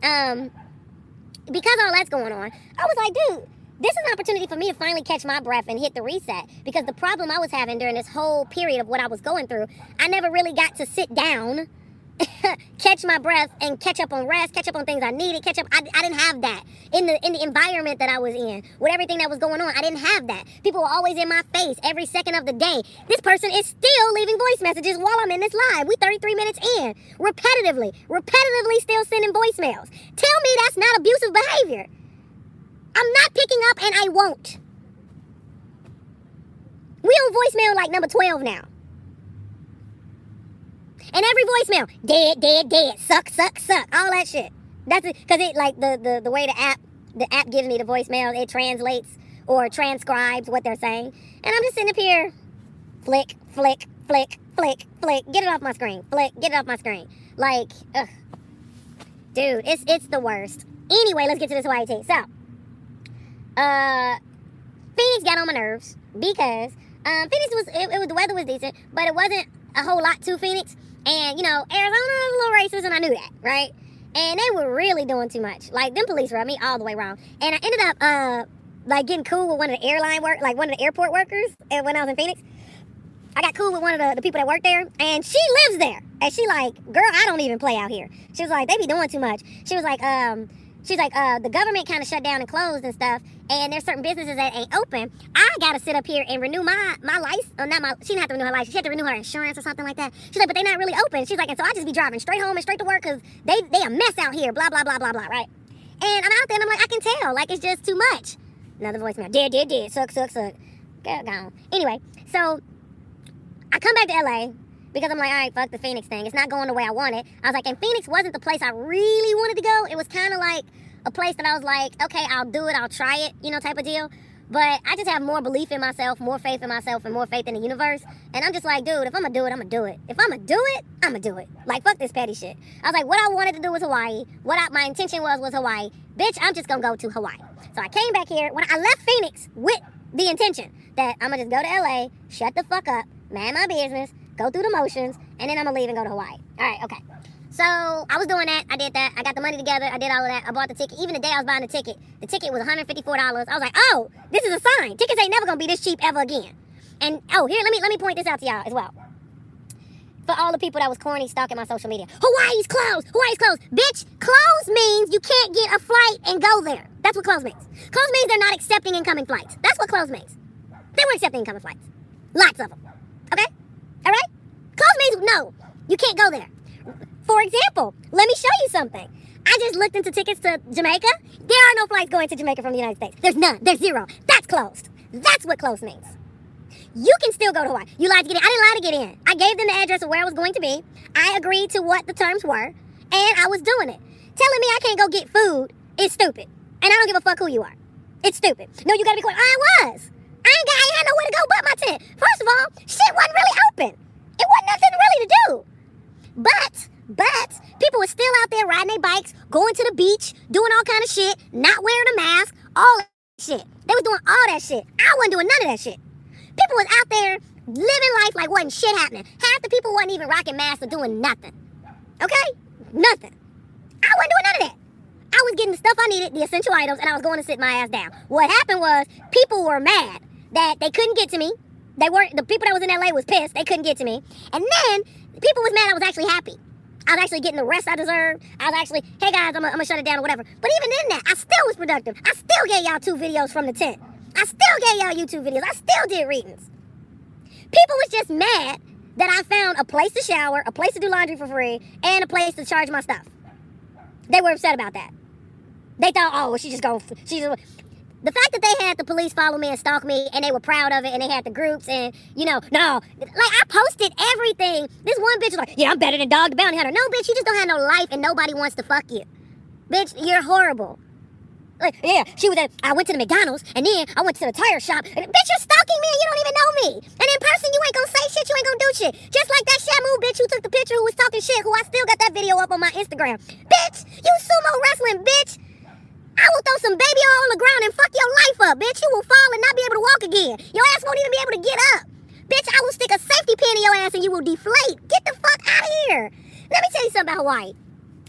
Because all that's going on, I was like, dude, this is an opportunity for me to finally catch my breath and hit the reset. Because the problem I was having during this whole period of what I was going through, I never really got to sit down, catch my breath, and catch up on rest, catch up on things I needed, catch up. I didn't have that in the environment that I was in, with everything that was going on. I didn't have that. People were always in my face every second of the day. This person is still leaving voice messages while I'm in this live. We 33 minutes in, repetitively still sending voicemails. Tell me that's not abusive behavior. I'm not picking up, and I won't. We on voicemail like number 12 now. And every voicemail, dead, suck, all that shit. That's it, because it, like, the way the app gives me the voicemail, it translates or transcribes what they're saying. And I'm just sitting up here, flick, get it off my screen, get it off my screen. Like, ugh. Dude, it's the worst. Anyway, let's get to this Hawaii tea. So, Phoenix got on my nerves because Phoenix the weather was decent, but it wasn't a whole lot to Phoenix. And, Arizona is a little racist, and I knew that, right? And they were really doing too much. Like, them police rubbed me all the way wrong. And I ended up, getting cool with one of the one of the airport workers when I was in Phoenix. I got cool with one of the people that work there, and she lives there. And she like, girl, I don't even play out here. She was like, they be doing too much. She was like, the government kind of shut down and closed and stuff, and there's certain businesses that ain't open. I gotta sit up here and renew my license. She didn't have to renew her license. She had to renew her insurance or something like that. She's like, but they not really open. She's like, and so I just be driving straight home and straight to work because they a mess out here, blah, blah, blah, blah, blah, right? And I'm out there and I'm like, I can tell. Like, it's just too much. Another voicemail. Dead. Suck. Gone. Anyway, so I come back to LA, Because I'm like, all right, fuck the Phoenix thing. It's not going the way I want it. I was like, and Phoenix wasn't the place I really wanted to go. It was kind of like a place that I was like, okay, I'll do it, I'll try it, type of deal. But I just have more belief in myself, more faith in myself, and more faith in the universe. And I'm just like, dude, if I'm gonna do it, I'm gonna do it. If I'm gonna do it, I'm gonna do it. Like, fuck this petty shit. I was like, what I wanted to do was Hawaii. My intention was Hawaii. Bitch, I'm just gonna go to Hawaii. So I came back here. When I left Phoenix with the intention that I'm gonna just go to LA, shut the fuck up, mind my business, go through the motions, and then I'm gonna leave and go to Hawaii. All right, okay. So I was doing that. I did that. I got the money together. I did all of that. I bought the ticket. Even the day I was buying the ticket was $154. I was like, oh, this is a sign. Tickets ain't never gonna be this cheap ever again. And here, let me point this out to y'all as well. For all the people that was corny stalking my social media. Hawaii's closed. Hawaii's closed. Bitch, closed means you can't get a flight and go there. That's what closed means. Closed means they're not accepting incoming flights. That's what closed means. They weren't accepting incoming flights. Lots of them. Okay? All right? Closed means no, you can't go there. For example, let me show you something. I just looked into tickets to Jamaica. There are no flights going to Jamaica from the United States. There's none. There's zero. That's closed. That's what closed means. You can still go to Hawaii. You lied to get in. I didn't lie to get in. I gave them the address of where I was going to be. I agreed to what the terms were, and I was doing it. Telling me I can't go get food is stupid. And I don't give a fuck who you are. It's stupid. No, you gotta be quiet. I was. I had nowhere to go but my tent. First of all, shit wasn't really open. It wasn't nothing really to do. But people were still out there riding their bikes, going to the beach, doing all kind of shit, not wearing a mask, all that shit. They was doing all that shit. I wasn't doing none of that shit. People was out there living life like wasn't shit happening. Half the people wasn't even rocking masks or doing nothing. Okay? Nothing. I wasn't doing none of that. I was getting the stuff I needed, the essential items, and I was going to sit my ass down. What happened was people were mad that they couldn't get to me. The people that was in LA was pissed. They couldn't get to me. And then people was mad I was actually happy. I was actually getting the rest I deserved. I was actually, hey guys, I'm gonna shut it down or whatever. But even in that, I still was productive. I still gave y'all 2 videos from the tent. I still gave y'all YouTube videos. I still did readings. People was just mad that I found a place to shower, a place to do laundry for free, and a place to charge my stuff. They were upset about that. They thought, oh, well, the fact that they had the police follow me and stalk me, and they were proud of it, and they had the groups, and, no. Like, I posted everything. This one bitch was like, yeah, I'm better than Dog the Bounty Hunter. No, bitch, you just don't have no life, and nobody wants to fuck you. Bitch, you're horrible. Like, yeah, I went to the McDonald's, and then I went to the tire shop, and bitch, you're stalking me, and you don't even know me. And in person, you ain't gonna say shit, you ain't gonna do shit. Just like that Shamu bitch who took the picture who was talking shit, who I still got that video up on my Instagram. Bitch, you sumo wrestling, bitch. I will throw some baby oil on the ground and fuck your life up, bitch. You will fall and not be able to walk again. Your ass won't even be able to get up. Bitch, I will stick a safety pin in your ass and you will deflate. Get the fuck out of here. Let me tell you something about Hawaii.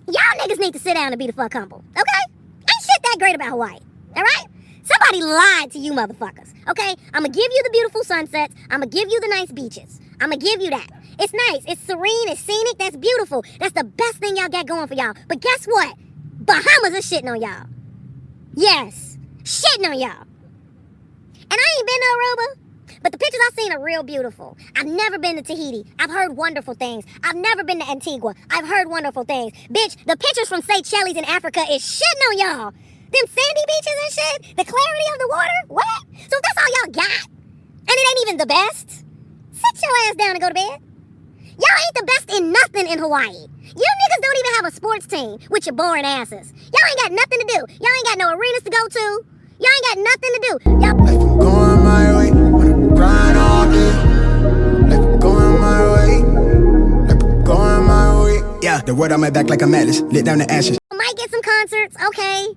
Y'all niggas need to sit down and be the fuck humble, okay? Ain't shit that great about Hawaii, all right? Somebody lied to you motherfuckers, okay? I'm gonna give you the beautiful sunsets. I'm gonna give you the nice beaches. I'm gonna give you that. It's nice. It's serene. It's scenic. That's beautiful. That's the best thing y'all got going for y'all. But guess what? Bahamas are shitting on y'all. Yes, shitting on y'all. And I ain't been to Aruba, but the pictures I've seen are real beautiful. I've never been to Tahiti. I've heard wonderful things. I've never been to Antigua. I've heard wonderful things. Bitch, the pictures from Seychelles in Africa is shitting on y'all. Them sandy beaches and shit, the clarity of the water, what? So if that's all y'all got, and it ain't even the best, sit your ass down and go to bed. Y'all ain't the best in nothing in Hawaii. You niggas don't even have a sports team with your boring asses. Y'all ain't got nothing to do. Y'all ain't got no arenas to go to. Y'all ain't got nothing to do. Y'all... Life I'm going my way, wanna grind all day. Life I'm going my way, life I'm going my way. Yeah, the word on my back like a mattress, lit down the ashes. Might get some concerts, okay.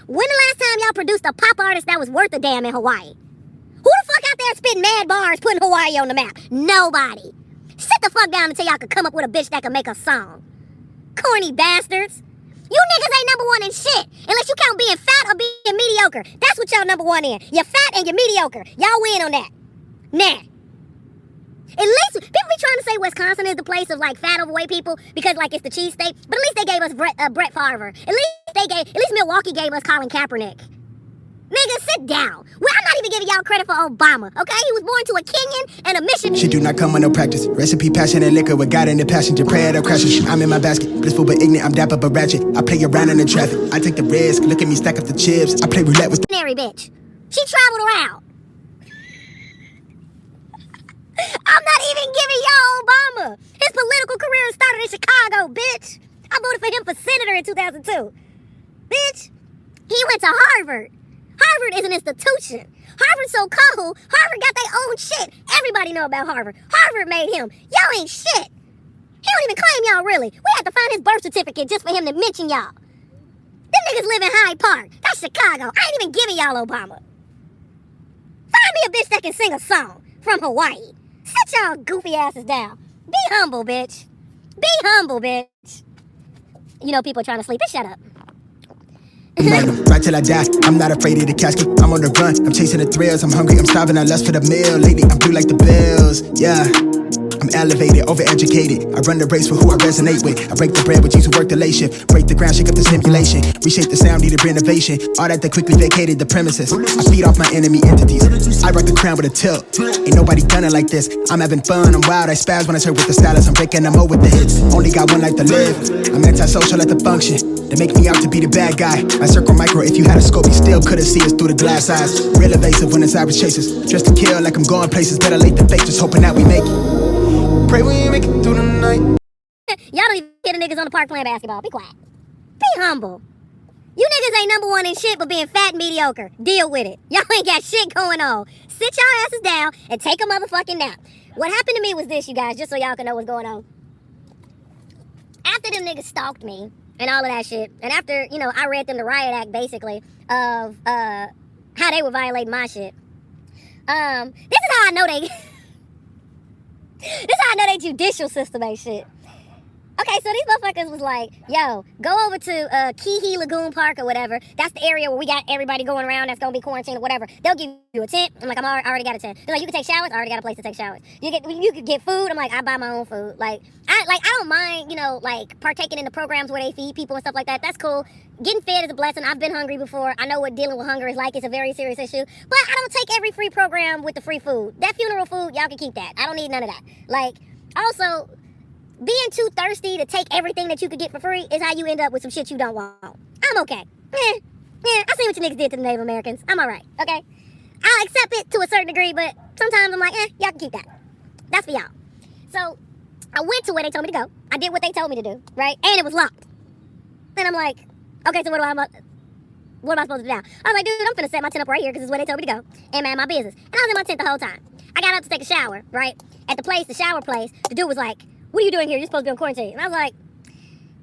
When the last time y'all produced a pop artist that was worth a damn in Hawaii? Who the fuck out there spitting mad bars putting Hawaii on the map? Nobody. Sit the fuck down until y'all could come up with a bitch that could make a song. Corny bastards. You niggas ain't number 1 in shit, unless you count being fat or being mediocre. That's what y'all number 1 in. You're fat and you're mediocre. Y'all win on that. Nah. At least, people be trying to say Wisconsin is the place of, like, fat, overweight people because, like, it's the cheese state. But at least they gave us Brett Favre. At least Milwaukee gave us Colin Kaepernick. Nigga, sit down. Well, I'm not even giving y'all credit for Obama, okay? He was born to a Kenyan and a Michigan. She do not come on no practice. Recipe, passion, and liquor with God in the passenger. Prayer to crashes. I'm in my basket. Blissful but ignorant. I'm dapper but ratchet. I play around in the traffic. I take the risk. Look at me stack up the chips. I play roulette with Culinary bitch. She traveled around. I'm not even giving y'all Obama. 2002. Bitch, he went to Harvard. Harvard is an institution. Harvard's so cool. Harvard got their own shit. Everybody know about Harvard. Harvard made him. Y'all ain't shit. He don't even claim y'all really. We had to find his birth certificate just for him to mention y'all. Them niggas live in Hyde Park. That's Chicago. I ain't even giving y'all Obama. Find me a bitch that can sing a song from Hawaii. Sit y'all goofy asses down. Be humble, bitch. Be humble, bitch. You know people are trying to sleep. Just shut up. Right till I die, I'm not afraid of the casket. I'm on the run, I'm chasing the thrills. I'm hungry, I'm starving, I lust for the meal. Lately, I'm blue like the bills, yeah. I'm elevated, overeducated. I run the race for who I resonate with. I break the bread with Jesus who work the late shift. Break the ground, shake up the simulation. Reshape the sound, needed renovation. All that quickly vacated the premises. I feed off my enemy entities. I rock the crown with a tilt. Ain't nobody done it like this. I'm having fun, I'm wild, I spaz when I serve with the stylist. I'm breaking them over with the hits. Only got one life to live. I'm antisocial at the function. They make me out to be the bad guy. My circle micro, if you had a scope, you still couldn't see us through the glass eyes. Real evasive when it's average chasers. Dressed to kill like I'm going places. Better late than fake, just hoping that we make it. Pray we make it through the night. Y'all don't even hear the niggas on the park playing basketball. Be quiet. Be humble. You niggas ain't number one in shit but being fat and mediocre. Deal with it. Y'all ain't got shit going on. Sit y'all asses down and take a motherfucking nap. What happened to me was this, you guys, just so y'all can know what's going on. After them niggas stalked me and all of that shit, and after, you know, I read them the riot act, basically, of how they were violating my shit. This is how I know they... This is how I know they judicial system ain't shit. Okay, so these motherfuckers was like, yo, go over to Keehee Lagoon Park or whatever. That's the area where we got everybody going around that's gonna be quarantined or whatever. They'll give you a tent. I'm like, I already got a tent. They're like, you can take showers. I already got a place to take showers. You could get food. I'm like, I buy my own food. Like I don't mind, you know, like partaking in the programs where they feed people and stuff like that. That's cool. Getting fed is a blessing. I've been hungry before. I know what dealing with hunger is like. It's a very serious issue. But I don't take every free program with the free food. That funeral food, y'all can keep that. I don't need none of that. Like, also, being too thirsty to take everything that you could get for free is how you end up with some shit you don't want. I'm okay. I see what you niggas did to the Native Americans. I'm alright, okay? I'll accept it to a certain degree, but sometimes I'm like, y'all can keep that. That's for y'all. So, I went to where they told me to go. I did what they told me to do, right? And it was locked. And I'm like, okay, so what am I supposed to do now? I was like, dude, I'm finna set my tent up right here because it's where they told me to go. And man, my business. And I was in my tent the whole time. I got up to take a shower, right? At the shower place, the dude was like, what are you doing here? You're supposed to be on quarantine. And I was like,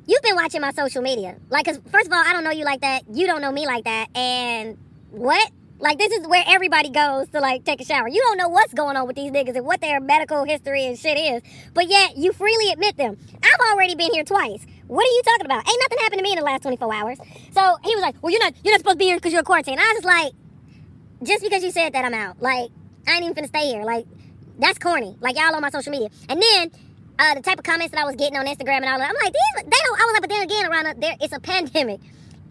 you've been watching my social media. Like, because first of all, I don't know you like that. You don't know me like that. And what? Like, this is where everybody goes to, like, take a shower. You don't know what's going on with these niggas and what their medical history and shit is. But yet, you freely admit them. I've already been here twice. What are you talking about? Ain't nothing happened to me in the last 24 hours. So, he was like, well, you're not supposed to be here because you're in quarantine. And I was just like, just because you said that, I'm out. Like, I ain't even finna stay here. Like, that's corny. Like, y'all on my social media. And then, the type of comments that I was getting on Instagram and all that, I'm like, they don't, I was like, but then again, around there, it's a pandemic.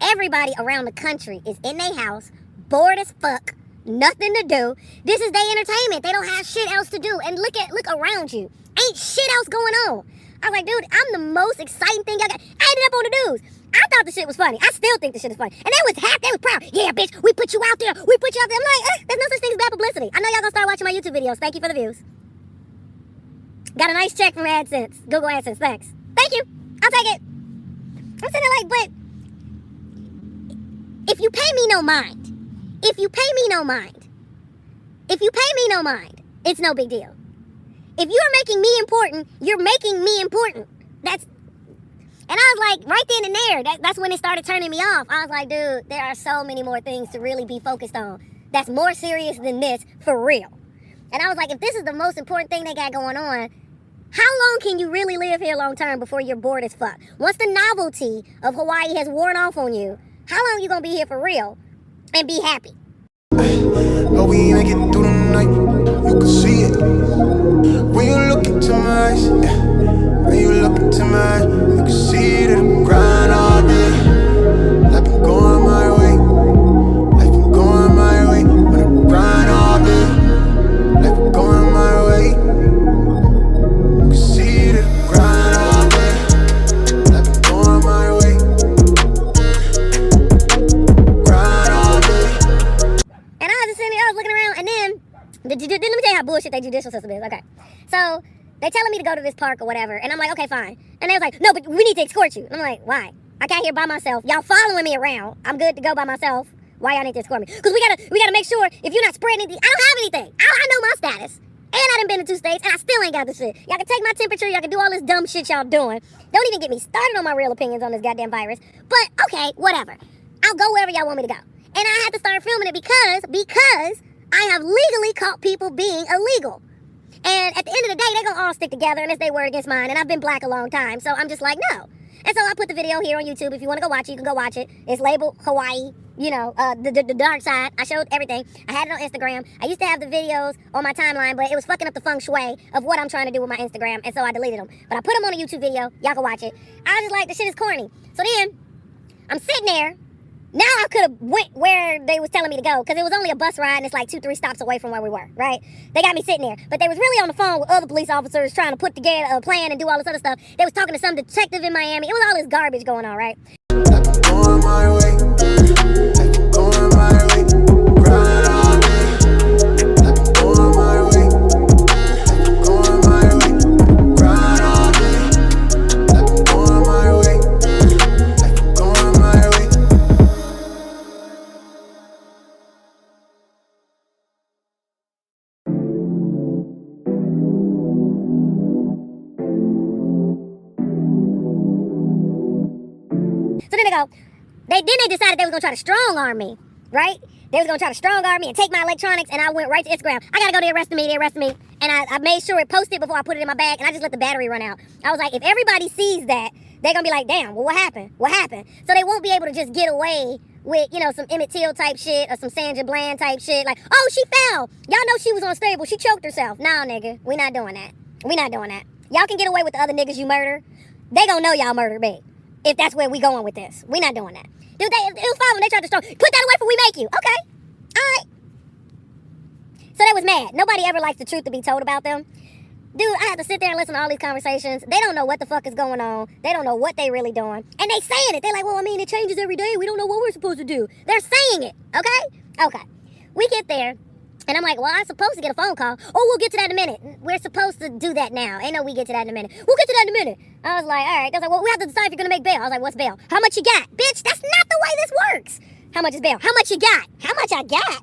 Everybody around the country is in their house, bored as fuck, nothing to do. This is their entertainment. They don't have shit else to do. And look around you. Ain't shit else going on. I was like, dude, I'm the most exciting thing y'all got. I ended up on the news. I thought the shit was funny. I still think the shit is funny. And they was proud. Yeah, bitch, we put you out there. I'm like, there's no such thing as bad publicity. I know y'all gonna start watching my YouTube videos. Thank you for the views. Got a nice check from AdSense. Google AdSense, thanks. Thank you. I'll take it. I'm sitting there like, but if you pay me no mind, it's no big deal. If you're making me important, you're making me important. And I was like, right then and there, that's when it started turning me off. I was like, dude, there are so many more things to really be focused on that's more serious than this, for real. And I was like, if this is the most important thing they got going on, how long can you really live here long term before you're bored as fuck? Once the novelty of Hawaii has worn off on you, how long you gonna be here for real and be happy? Oh, we make it through the night. You can see it when you look into my eyes. When you look into my eyes, you can see that I'm grind all day. I've been going my way. When I grind all day, I've been going my way. You can see that I'm grind all day. I've been going my way. Grind all day. And I was just sitting there, I was looking around, and then let me tell you how bullshit their judicial system is. Okay, so they telling me to go to this park or whatever, and I'm like, okay, fine. And they was like, no, but we need to escort you. And I'm like, why? I got here by myself. Y'all following me around. I'm good to go by myself. Why y'all need to escort me? Because we gotta make sure if you're not spreading anything. I don't have anything. I know my status. And I done been to 2 states, and I still ain't got the shit. Y'all can take my temperature. Y'all can do all this dumb shit y'all doing. Don't even get me started on my real opinions on this goddamn virus. But, okay, whatever. I'll go wherever y'all want me to go. And I had to start filming it because I have legally caught people being illegal. And at the end of the day, they're gonna all stick together unless they word against mine. And I've been black a long time, so I'm just like, no. And so I put the video here on YouTube. If you want to go watch it, you can go watch it. It's labeled Hawaii, the dark side. I showed everything. I had it on Instagram. I used to have the videos on my timeline, but it was fucking up the feng shui of what I'm trying to do with my Instagram, and so I deleted them. But I put them on a YouTube video. Y'all can watch it. I was just like, the shit is corny. So then, I'm sitting there. Now I could have went where they was telling me to go, because it was only a bus ride and it's like 2-3 stops away from where we were, right? They got me sitting there. But they was really on the phone with other police officers trying to put together a plan and do all this other stuff. They was talking to some detective in Miami. It was all this garbage going on, right? Going my way, going my way, grind all day. Going my way, going my way, grind all day. Going my way, going my way. So then they decided they was gonna try to strong arm me, right? They was gonna try to strong arm me and take my electronics, and I went right to Instagram. I gotta go, they arrested me, and I made sure it posted before I put it in my bag, and I just let the battery run out. I was like, if everybody sees that, they're gonna be like, damn, well, what happened? What happened? So they won't be able to just get away with, some Emmett Till type shit or some Sandra Bland type shit, like, oh, she fell. Y'all know she was unstable, she choked herself. Nah, nigga, we not doing that. We not doing that. Y'all can get away with the other niggas you murder. They gonna know y'all murdered me. If that's where we going with this. We not doing that. Dude, it was fine when they tried to strong. Put that away before we make you. Okay. Alright. So they was mad. Nobody ever likes the truth to be told about them. Dude, I had to sit there and listen to all these conversations. They don't know what the fuck is going on. They don't know what they really doing. And they saying it. They're like, well, I mean, it changes every day. We don't know what we're supposed to do. They're saying it. Okay? Okay. We get there. And I'm like, well, I'm supposed to get a phone call. Oh, we'll get to that in a minute. We're supposed to do that now. Ain't no we get to that in a minute. We'll get to that in a minute. I was like, all right. They was like, well, we have to decide if you're going to make bail. I was like, what's bail? How much you got? Bitch, that's not the way this works. How much is bail? How much you got? How much I got?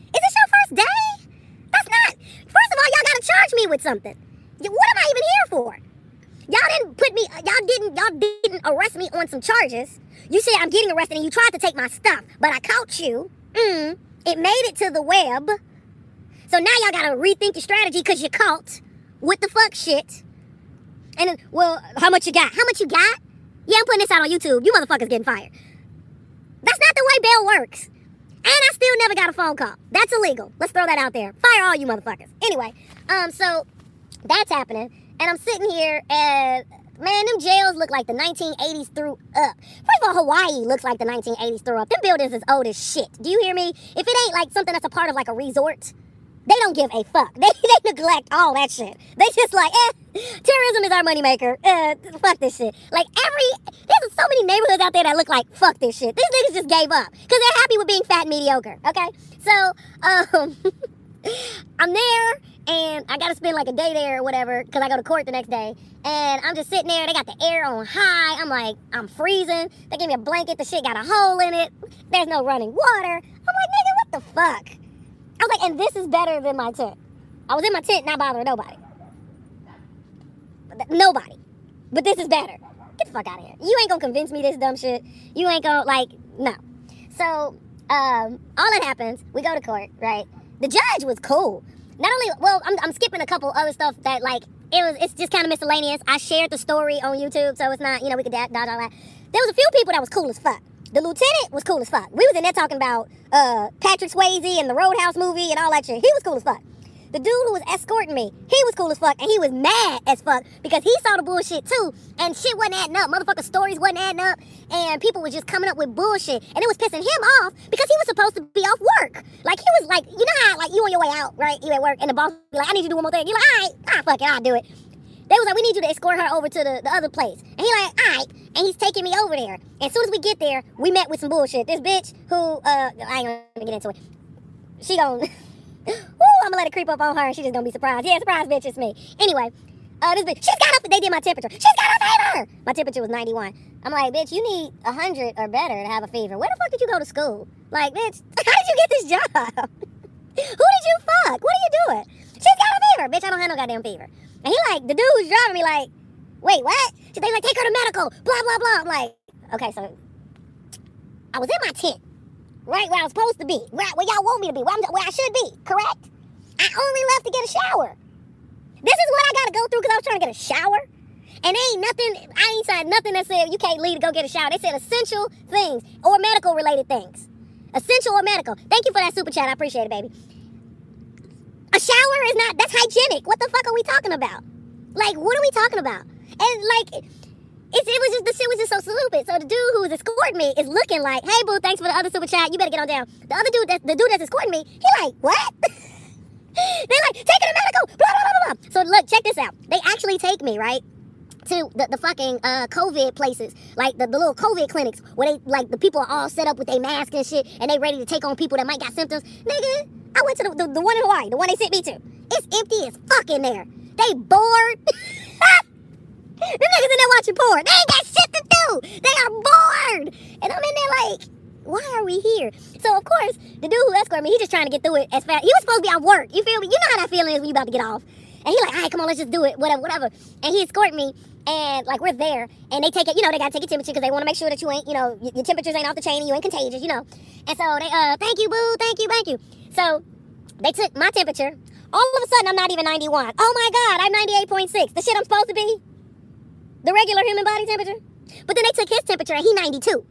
Is this your first day? That's not. First of all, y'all got to charge me with something. What am I even here for? Y'all didn't arrest me on some charges. You said I'm getting arrested and you tried to take my stuff, but I caught you. It made it to the web. So now y'all gotta rethink your strategy because you're caught. What the fuck shit? And then, well, how much you got? How much you got? Yeah, I'm putting this out on YouTube. You motherfuckers getting fired. That's not the way bail works. And I still never got a phone call. That's illegal. Let's throw that out there. Fire all you motherfuckers. Anyway, so that's happening. And I'm sitting here and, man, them jails look like the 1980s threw up. First of all, Hawaii looks like the 1980s threw up. Them buildings is old as shit. Do you hear me? If it ain't like something that's a part of like a resort, they don't give a fuck. They neglect all that shit. They just like, tourism is our moneymaker. Fuck this shit. Like there's so many neighborhoods out there that look like, fuck this shit. These niggas just gave up. Because they're happy with being fat and mediocre. Okay? So, I'm there. And I gotta spend like a day there or whatever, because I go to court the next day. And I'm just sitting there, they got the air on high. I'm like, I'm freezing. They give me a blanket, the shit got a hole in it. There's no running water. I'm like, nigga, what the fuck? I was like, and this is better than my tent. I was in my tent, not bothering nobody. Nobody. But this is better. Get the fuck out of here. You ain't gonna convince me this dumb shit. You ain't gonna, like, no. So, all that happens, we go to court, right? The judge was cool. Not only, well, I'm skipping a couple other stuff that, like, it's just kind of miscellaneous. I shared the story on YouTube, so it's not, we could dodge all that. There was a few people that was cool as fuck. The lieutenant was cool as fuck. We was in there talking about Patrick Swayze and the Roadhouse movie and all that shit. He was cool as fuck. The dude who was escorting me, he was cool as fuck, and he was mad as fuck because he saw the bullshit too, and shit wasn't adding up. Motherfucker stories wasn't adding up, and people was just coming up with bullshit, and it was pissing him off because he was supposed to be off work. Like, he was like, you know how, like, you on your way out, right? You at work, and the boss be like, I need you to do one more thing. You're like, all right, fuck it, I'll do it. They was like, we need you to escort her over to the other place. And he like, all right. And he's taking me over there. And as soon as we get there, we met with some bullshit. This bitch who, I ain't gonna get into it. She gon', woo, I'm gonna let it creep up on her and she just gonna be surprised. Yeah, surprise, bitch, it's me. Anyway, this bitch, she's got a, they did my temperature. She's got a fever. My temperature was 91. I'm like, bitch, you need 100 or better to have a fever. Where the fuck did you go to school? Like, bitch, how did you get this job? Who did you fuck? What are you doing? She's got a fever. Bitch, I don't have no goddamn fever. And he like, the dude who's driving me like, wait, what? They like, take her to medical, blah, blah, blah. I'm like, okay, so I was in my tent, right where I was supposed to be, where y'all want me to be, where I should be, correct? I only left to get a shower. This is what I gotta go through because I was trying to get a shower. And ain't nothing, I ain't said nothing that said you can't leave to go get a shower. They said essential things or medical related things. Essential or medical. Thank you for that super chat. I appreciate it, baby. A shower is not, that's hygienic. What the fuck are we talking about? Like, what are we talking about? And like, the shit was just so stupid. So the dude who was escorting me is looking like, hey boo, thanks for the other super chat. You better get on down. The other dude, the dude that's escorting me, he like, what? They're like, take her to medical, blah, blah, blah, blah. So look, check this out. They actually take me, right, to the fucking COVID places, like the little COVID clinics where they, like, the people are all set up with their masks and shit, and they ready to take on people that might got symptoms. Nigga, I went to the one in Hawaii, the one they sent me to. It's empty as fuck in there. They bored. Them niggas in there watching porn. They ain't got shit to do. They are bored. And I'm in there like, why are we here? So, of course, the dude who escorted me, he just trying to get through it as fast. He was supposed to be on work. You feel me? You know how that feeling is when you about to get off. And he like, all right, come on, let's just do it. Whatever, whatever. And he escorted me. And, like, we're there. And they take it, you know, they got to take your temperature because they want to make sure that you ain't, you know, your temperatures ain't off the chain and you ain't contagious, you know. And so they, thank you, boo, thank you, thank you. So they took my temperature. All of a sudden, I'm not even 91. Oh, my God, I'm 98.6. The shit I'm supposed to be. The regular human body temperature. But then they took his temperature and he 92.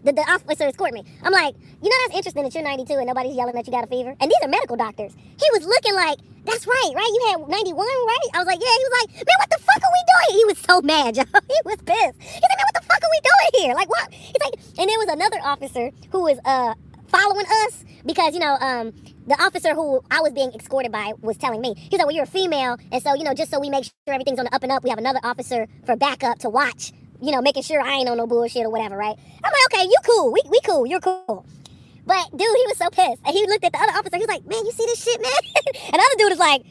The officer escorted me. I'm like, you know, that's interesting that you're 92 and nobody's yelling that you got a fever. And these are medical doctors. He was looking like, that's right? You had 91, right? I was like, yeah. He was like, man, what the fuck are we doing? He was so mad, y'all. He was pissed. He's like, man, what the fuck are we doing here? Like, what? He's like, and there was another officer who was following us because, you know, the officer who I was being escorted by was telling me, he's like, well, you're a female, and so, you know, just so we make sure everything's on the up and up, we have another officer for backup to watch, you know, making sure I ain't on no bullshit or whatever, right? I'm like, okay, you cool, we cool, you're cool. But, dude, he was so pissed, and he looked at the other officer, he was like, man, you see this shit, man? And the other dude is like,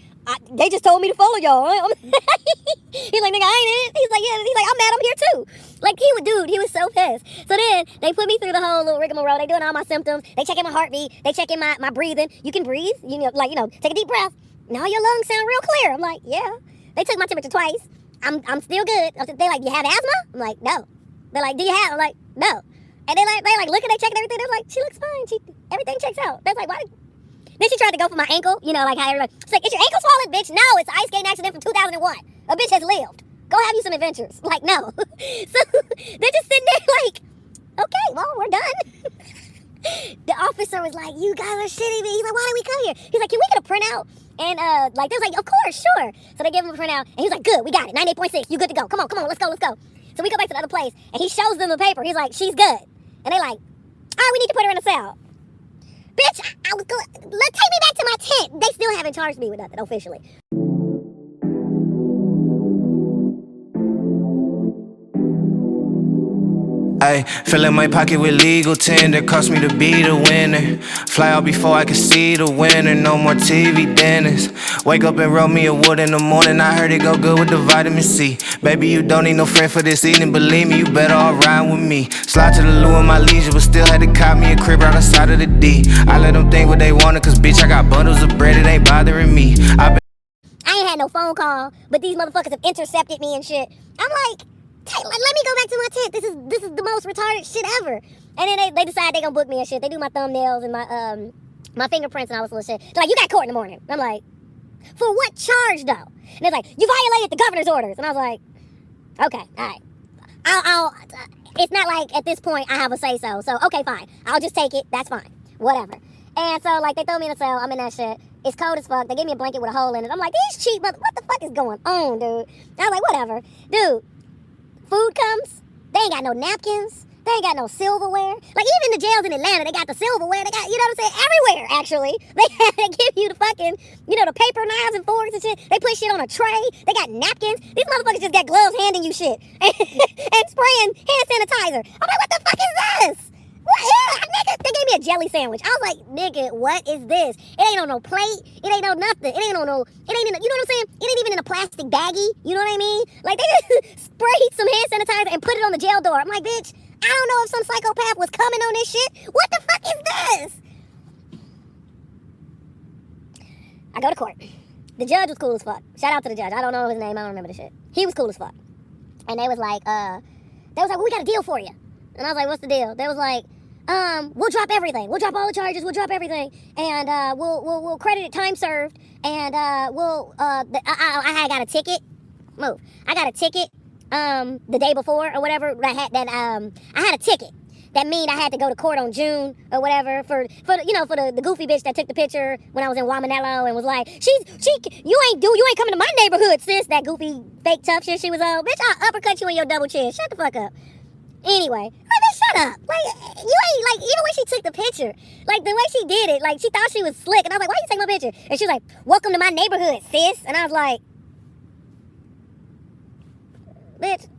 they just told me to follow y'all. He's like, nigga, I ain't in it. He's like, yeah. He's like, I'm mad, I'm here too. Like, he was so pissed. So then they put me through the whole little rigmarole. They doing all my symptoms. They checking my heartbeat. They checking my breathing. You can breathe. You know, like, you know, take a deep breath. Now your lungs sound real clear. I'm like, yeah. They took my temperature twice. I'm still good. They like, you have asthma? I'm like, no. They're like, do you have? I'm like, no. And they like look and they checking everything. They're like, she looks fine. Everything checks out. That's like, why? Then she tried to go for my ankle, you know, like how everybody, she's like, is your ankle swollen, bitch? No, it's an ice skating accident from 2001. A bitch has lived. Go have you some adventures. Like, no. So they're just sitting there like, okay, well, we're done. The officer was like, you guys are shitting me. He's like, why did we come here? He's like, can we get a printout? And like, they was like, of course, sure. So they gave him a printout, and he was like, good, we got it, 98.6, you good to go. Come on, let's go. So we go back to the other place, and he shows them the paper. He's like, she's good. And they like, all right, we need to put her in a cell. Bitch, take me back to my tent. They still haven't charged me with nothing officially. Ay, fill in my pocket with legal tender, cost me to be the winner. Fly out before I can see the winner, no more TV dinners. Wake up and roll me a wood in the morning, I heard it go good with the vitamin C. Baby, you don't need no friend for this evening, believe me, you better all ride with me. Slide to the loo in my leisure, but still had to cop me a crib right outside of the D. I let them think what they wanted, cause bitch, I got bundles of bread, it ain't bothering me. I ain't had no phone call, but these motherfuckers have intercepted me and shit. I'm like, let me go back to my tent. This is the most retarded shit ever. And then they decide they gonna book me and shit. They do my thumbnails and my fingerprints and all this little shit. They're like, you got court in the morning. I'm like, for what charge though? And they're like, you violated the governor's orders. And I was like, okay, all right. I'll it's not like at this point I have a say so. So okay, fine. I'll just take it. That's fine. Whatever. And so like they throw me in a cell. I'm in that shit. It's cold as fuck. They give me a blanket with a hole in it. I'm like, these cheap what the fuck is going on, dude? I was like, whatever. Dude. Food comes, they ain't got no napkins, they ain't got no silverware. Like, even the jails in Atlanta, they got the silverware, they got, you know what I'm saying, everywhere, actually. They give you the fucking, you know, the paper knives and forks and shit. They put shit on a tray, they got napkins. These motherfuckers just got gloves handing you shit. And spraying hand sanitizer. I'm like, what the fuck is this? What Nigga, they gave me a jelly sandwich. I was like, nigga, what is this? It ain't on no plate. It ain't on nothing. It ain't on no, it ain't in, you know what I'm saying? It ain't even in a plastic baggie. You know what I mean? Like, they just sprayed some hand sanitizer and put it on the jail door. I'm like, bitch, I don't know if some psychopath was coming on this shit. What the fuck is this? I go to court. The judge was cool as fuck. Shout out to the judge. I don't know his name. I don't remember the shit. He was cool as fuck. And they was like, well, we got a deal for you. And I was like, what's the deal? They was like, we'll drop everything. We'll drop all the charges. We'll drop everything. And we'll credit it time served. And I got a ticket. Move. I got a ticket the day before or whatever. I had a ticket. That mean I had to go to court on June or whatever for the goofy bitch that took the picture when I was in Wamanello and was like, you ain't coming to my neighborhood, sis. That goofy fake tough shit she was on. Bitch, I'll uppercut you in your double chin. Shut the fuck up. Anyway, shut up. Like, you ain't, like, even when she took the picture, like, the way she did it, like, she thought she was slick. And I was like, why you take my picture? And she was like, welcome to my neighborhood, sis. And I was like, bitch,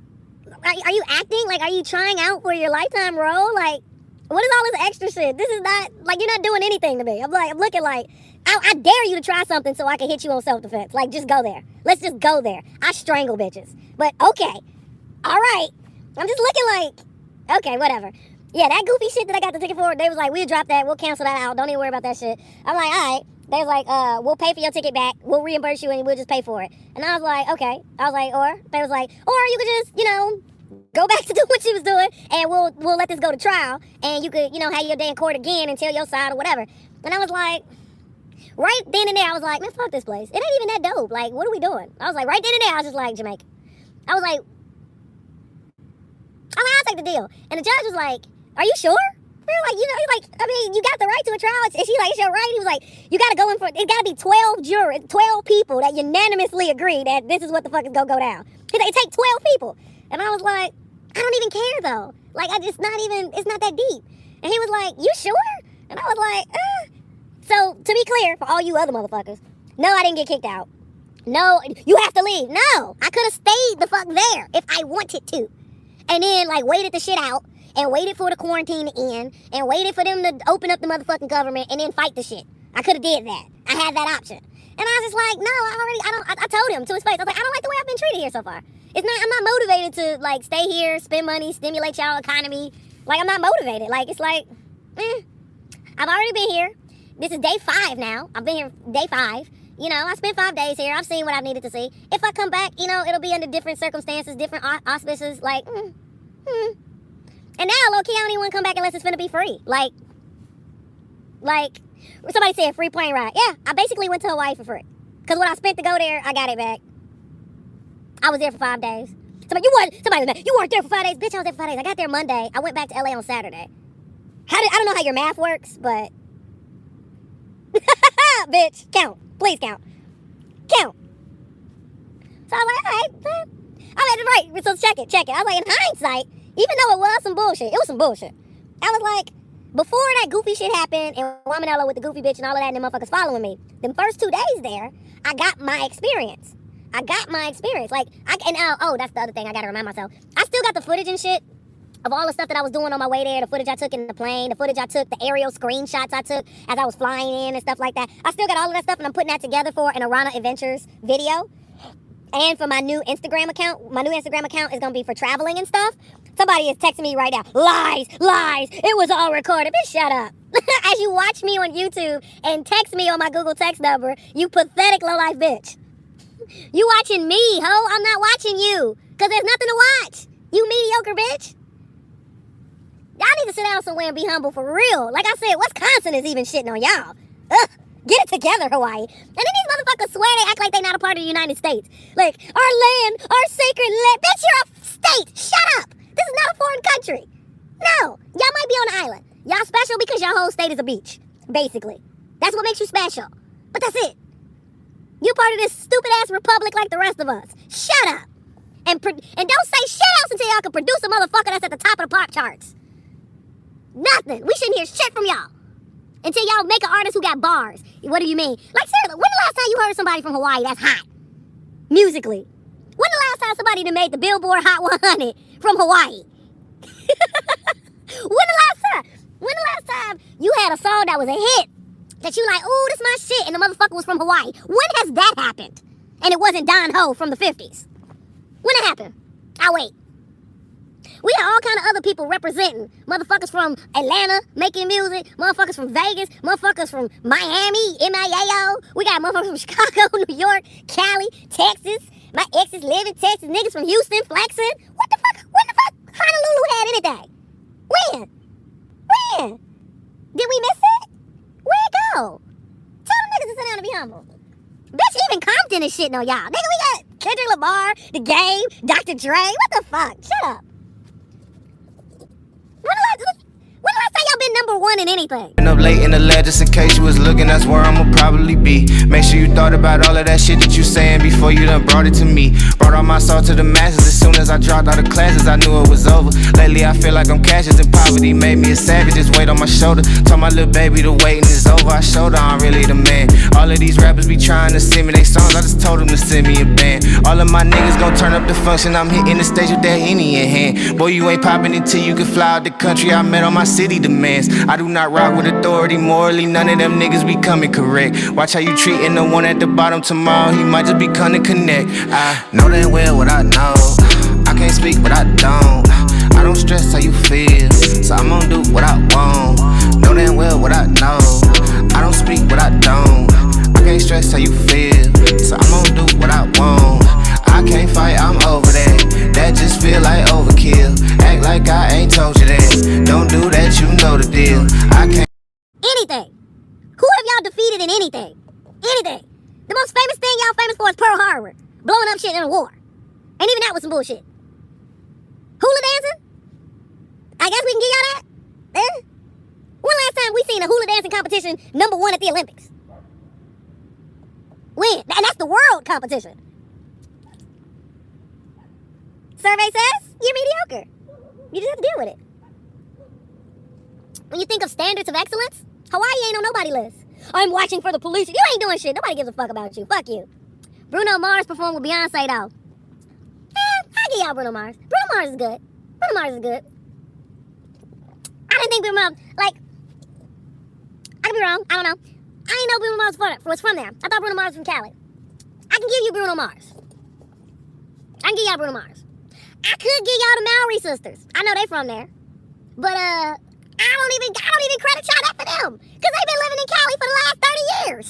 are you acting? Like, are you trying out for your lifetime role? Like, what is all this extra shit? This is not, like, you're not doing anything to me. I'm looking like, I dare you to try something so I can hit you on self-defense. Like, just go there. Let's just go there. I strangle bitches. But, okay. All right. I'm just looking like, okay, whatever. Yeah, that goofy shit that I got the ticket for, they was like, we'll drop that. We'll cancel that out. Don't even worry about that shit. I'm like, all right. They was like, we'll pay for your ticket back. We'll reimburse you and we'll just pay for it. And I was like, okay. I was like, they was like, or you could just, go back to do what she was doing and we'll let this go to trial and you could, have your day in court again and tell your side or whatever. And I was like, right then and there, I was like, man, fuck this place. It ain't even that dope. Like, what are we doing? I was like, right then and there, I was just like, Jamaica. I was like, I'll take the deal. And the judge was like, are you sure? We were like, he's like, I mean, you got the right to a trial. And she's like, it's your right. He was like, you got to go in for, it got to be 12 jurors, 12 people that unanimously agree that this is what the fuck is going to go down. He's like, it takes 12 people. And I was like, I don't even care though. Like, it's not that deep. And he was like, you sure? And I was like, So, to be clear, for all you other motherfuckers, no, I didn't get kicked out. No, you have to leave. No, I could have stayed the fuck there if I wanted to. And then, like, waited the shit out and waited for the quarantine to end and waited for them to open up the motherfucking government and then fight the shit. I could have did that. I had that option. And I was just like, no, I told him to his face. I was like, I don't like the way I've been treated here so far. I'm not motivated to, like, stay here, spend money, stimulate y'all economy. Like, I'm not motivated. Like, it's like, I've already been here. This is day 5 now. I've been here day 5. I spent 5 days here. I've seen what I needed to see. If I come back, it'll be under different circumstances, different auspices. Like, And now, low-key, I don't even want to come back unless it's finna be free. Like, somebody said free plane ride. Yeah, I basically went to Hawaii for free. Because what I spent to go there, I got it back. I was there for 5 days. Somebody was mad. You weren't there for 5 days. Bitch, I was there for 5 days. I got there Monday. I went back to LA on Saturday. I don't know how your math works, but... Bitch, count. Please count. Count. So I was like, all right. I mean, right. So check it. I was like, in hindsight, even though it was some bullshit, it was some bullshit. I was like, before that goofy shit happened and Wamanello with the goofy bitch and all of that and the motherfuckers following me, the first 2 days there, I got my experience. Like, that's the other thing I gotta remind myself. I still got the footage and shit of all the stuff that I was doing on my way there, the footage I took in the plane, the footage I took, the aerial screenshots I took as I was flying in and stuff like that. I still got all of that stuff and I'm putting that together for an Aarona Adventures video. And for my new Instagram account is gonna be for traveling and stuff. Somebody is texting me right now, lies, it was all recorded. Bitch, shut up. As you watch me on YouTube and text me on my Google text number, you pathetic low-life bitch. You watching me, ho. I'm not watching you. Because there's nothing to watch. You mediocre bitch. Y'all need to sit down somewhere and be humble for real. Like I said, Wisconsin is even shitting on y'all. Ugh. Get it together, Hawaii. And then these motherfuckers swear they act like they're not a part of the United States. Like, our land, our sacred land. Bitch, you're a state. Shut up. This is not a foreign country. No. Y'all might be on an island. Y'all special because your whole state is a beach. Basically. That's what makes you special. But that's it. You're part of this stupid-ass republic like the rest of us. Shut up. And don't say shit else until y'all can produce a motherfucker that's at the top of the pop charts. Nothing. We shouldn't hear shit from y'all. Until y'all make an artist who got bars. What do you mean? Like, seriously, when the last time you heard somebody from Hawaii that's hot? Musically. When the last time somebody that made the Billboard Hot 100 from Hawaii? When the last time? you had a song that was a hit that you like, ooh, this my shit, and the motherfucker was from Hawaii. When has that happened? And it wasn't Don Ho from the 50s. When it happened? I'll wait. We got all kind of other people representing. Motherfuckers from Atlanta making music. Motherfuckers from Vegas. Motherfuckers from Miami, MIAO. We got motherfuckers from Chicago, New York, Cali, Texas. My exes live in Texas. Niggas from Houston flexing. What the fuck? When the fuck Honolulu had anything? When? Did we miss it? Where'd it go? Tell them niggas to sit down and be humble. Bitch, even Compton is shitting on y'all. Nigga, we got Kendrick Lamar, The Game, Dr. Dre. What the fuck? Shut up. When the last time y'all been number one in anything? Up late in the lab just in case you was looking, that's where I'ma probably be. Make sure you thought about all of that shit that you saying before you done brought it to me. Brought all my salt to the masses. As soon as I dropped out of classes, I knew it was over. Lately I feel like I'm cashless and poverty made me a savage. Just weight on my shoulder. Told my little baby the waiting is over. I showed her I'm really the man. All of these rappers be trying to send me they songs. I just told them to send me a band. All of my niggas gon' turn up the function. I'm hitting the stage with that Henny in hand. Boy, you ain't popping until you can fly out the country. I met on my city demands. I do not rock with authority morally. None of them niggas be coming correct. Watch how you treating the one at the bottom tomorrow. He might just be coming to connect. I know damn well what I know. I can't speak what I don't. I don't stress how you feel, so I'm gonna do what I want. Know damn well what I know. I don't speak what I don't. I can't stress how you feel, so I'm gonna do what I want. I can't fight, I'm over that. That just feel like overkill. Act like I ain't told you that. Don't do that, you know the deal. I can't. Anything. Who have y'all defeated in anything? Anything. The most famous thing y'all famous for is Pearl Harbor. Blowing up shit in a war. And even that was some bullshit. Hula dancing? I guess we can give y'all that? Eh? When last time we seen a hula dancing competition #1 at the Olympics? When? And that's the world competition. Survey says you're mediocre. You just have to deal with it. When you think of standards of excellence, Hawaii ain't on nobody's list. I'm watching for the police. You ain't doing shit. Nobody gives a fuck about you. Fuck you. Bruno Mars performed with Beyonce though. I give y'all Bruno Mars. Bruno Mars is good. Bruno Mars is good. I didn't think Bruno Mars, like, I could be wrong. I don't know. I didn't know Bruno Mars was from there. I thought Bruno Mars was from Cali. I can give you Bruno Mars. I can give y'all Bruno Mars. I could give y'all the Maori sisters. I know they from there. But, I don't even credit y'all that for them. Because they've been living in Cali for the last 30 years.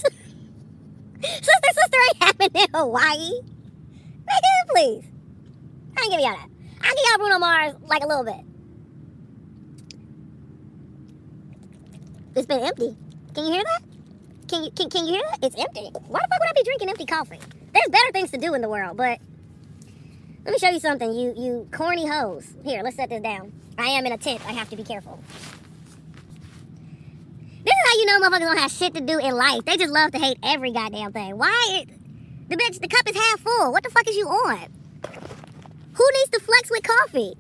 Sister ain't happening in Hawaii. Nigga, please. I ain't give y'all that. I give y'all Bruno Mars like a little bit. It's been empty. Can you hear that? Can you hear that? It's empty. Why the fuck would I be drinking empty coffee? There's better things to do in the world, but let me show you something, you corny hoes. Here, let's set this down. I am in a tent. I have to be careful. This is how you know motherfuckers don't have shit to do in life. They just love to hate every goddamn thing. The cup is half full. What the fuck is you on? Who needs to flex with coffee?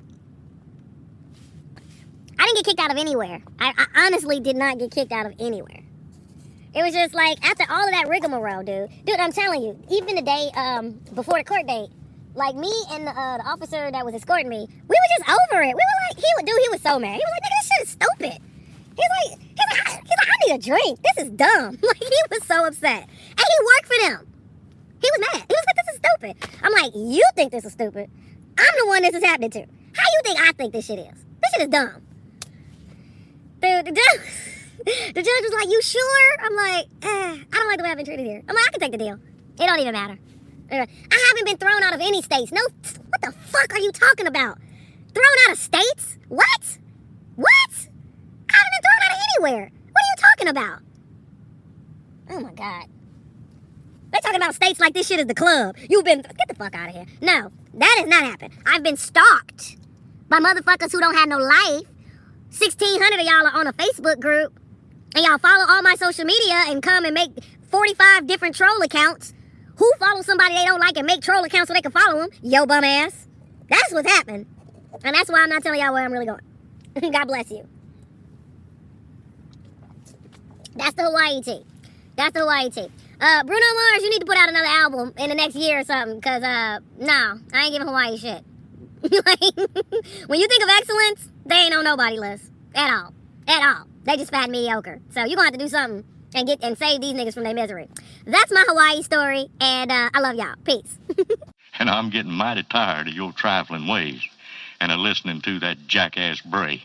I didn't get kicked out of anywhere. I honestly did not get kicked out of anywhere. It was just like, after all of that rigmarole, dude. Dude, I'm telling you, even the day before the court date, like me and the officer that was escorting me, we were just over it. We were like, he was so mad. He was like, nigga, this shit is stupid. He's like, I need a drink. This is dumb. Like, he was so upset. And he worked for them. He was mad. He was like, this is stupid. I'm like, you think this is stupid? I'm the one this is happening to. How you think I think this shit is? This shit is dumb. Dude, the judge was like, you sure? I'm like, I don't like the way I've been treated here. I'm like, I can take the deal. It don't even matter. I haven't been thrown out of any states. No, what the fuck are you talking about? Thrown out of states? What? What? I haven't been thrown out of anywhere. What are you talking about? Oh my God. They're talking about states like this shit is the club. Get the fuck out of here. No, that has not happened. I've been stalked by motherfuckers who don't have no life. 1,600 of y'all are on a Facebook group, and y'all follow all my social media and come and make 45 different troll accounts. Who follow somebody they don't like and make troll accounts so they can follow them? Yo, bum ass. That's what's happened. And that's why I'm not telling y'all where I'm really going. God bless you. That's the Hawaii tea. That's the Hawaii tea. Bruno Mars, you need to put out another album in the next year or something, because, no, I ain't giving Hawaii shit. Like, when you think of excellence, they ain't on nobody list. At all. At all. They just fat and mediocre. So you're gonna have to do something and save these niggas from their misery. That's my Hawaii story, and I love y'all. Peace. And I'm getting mighty tired of your trifling ways and of listening to that jackass bray.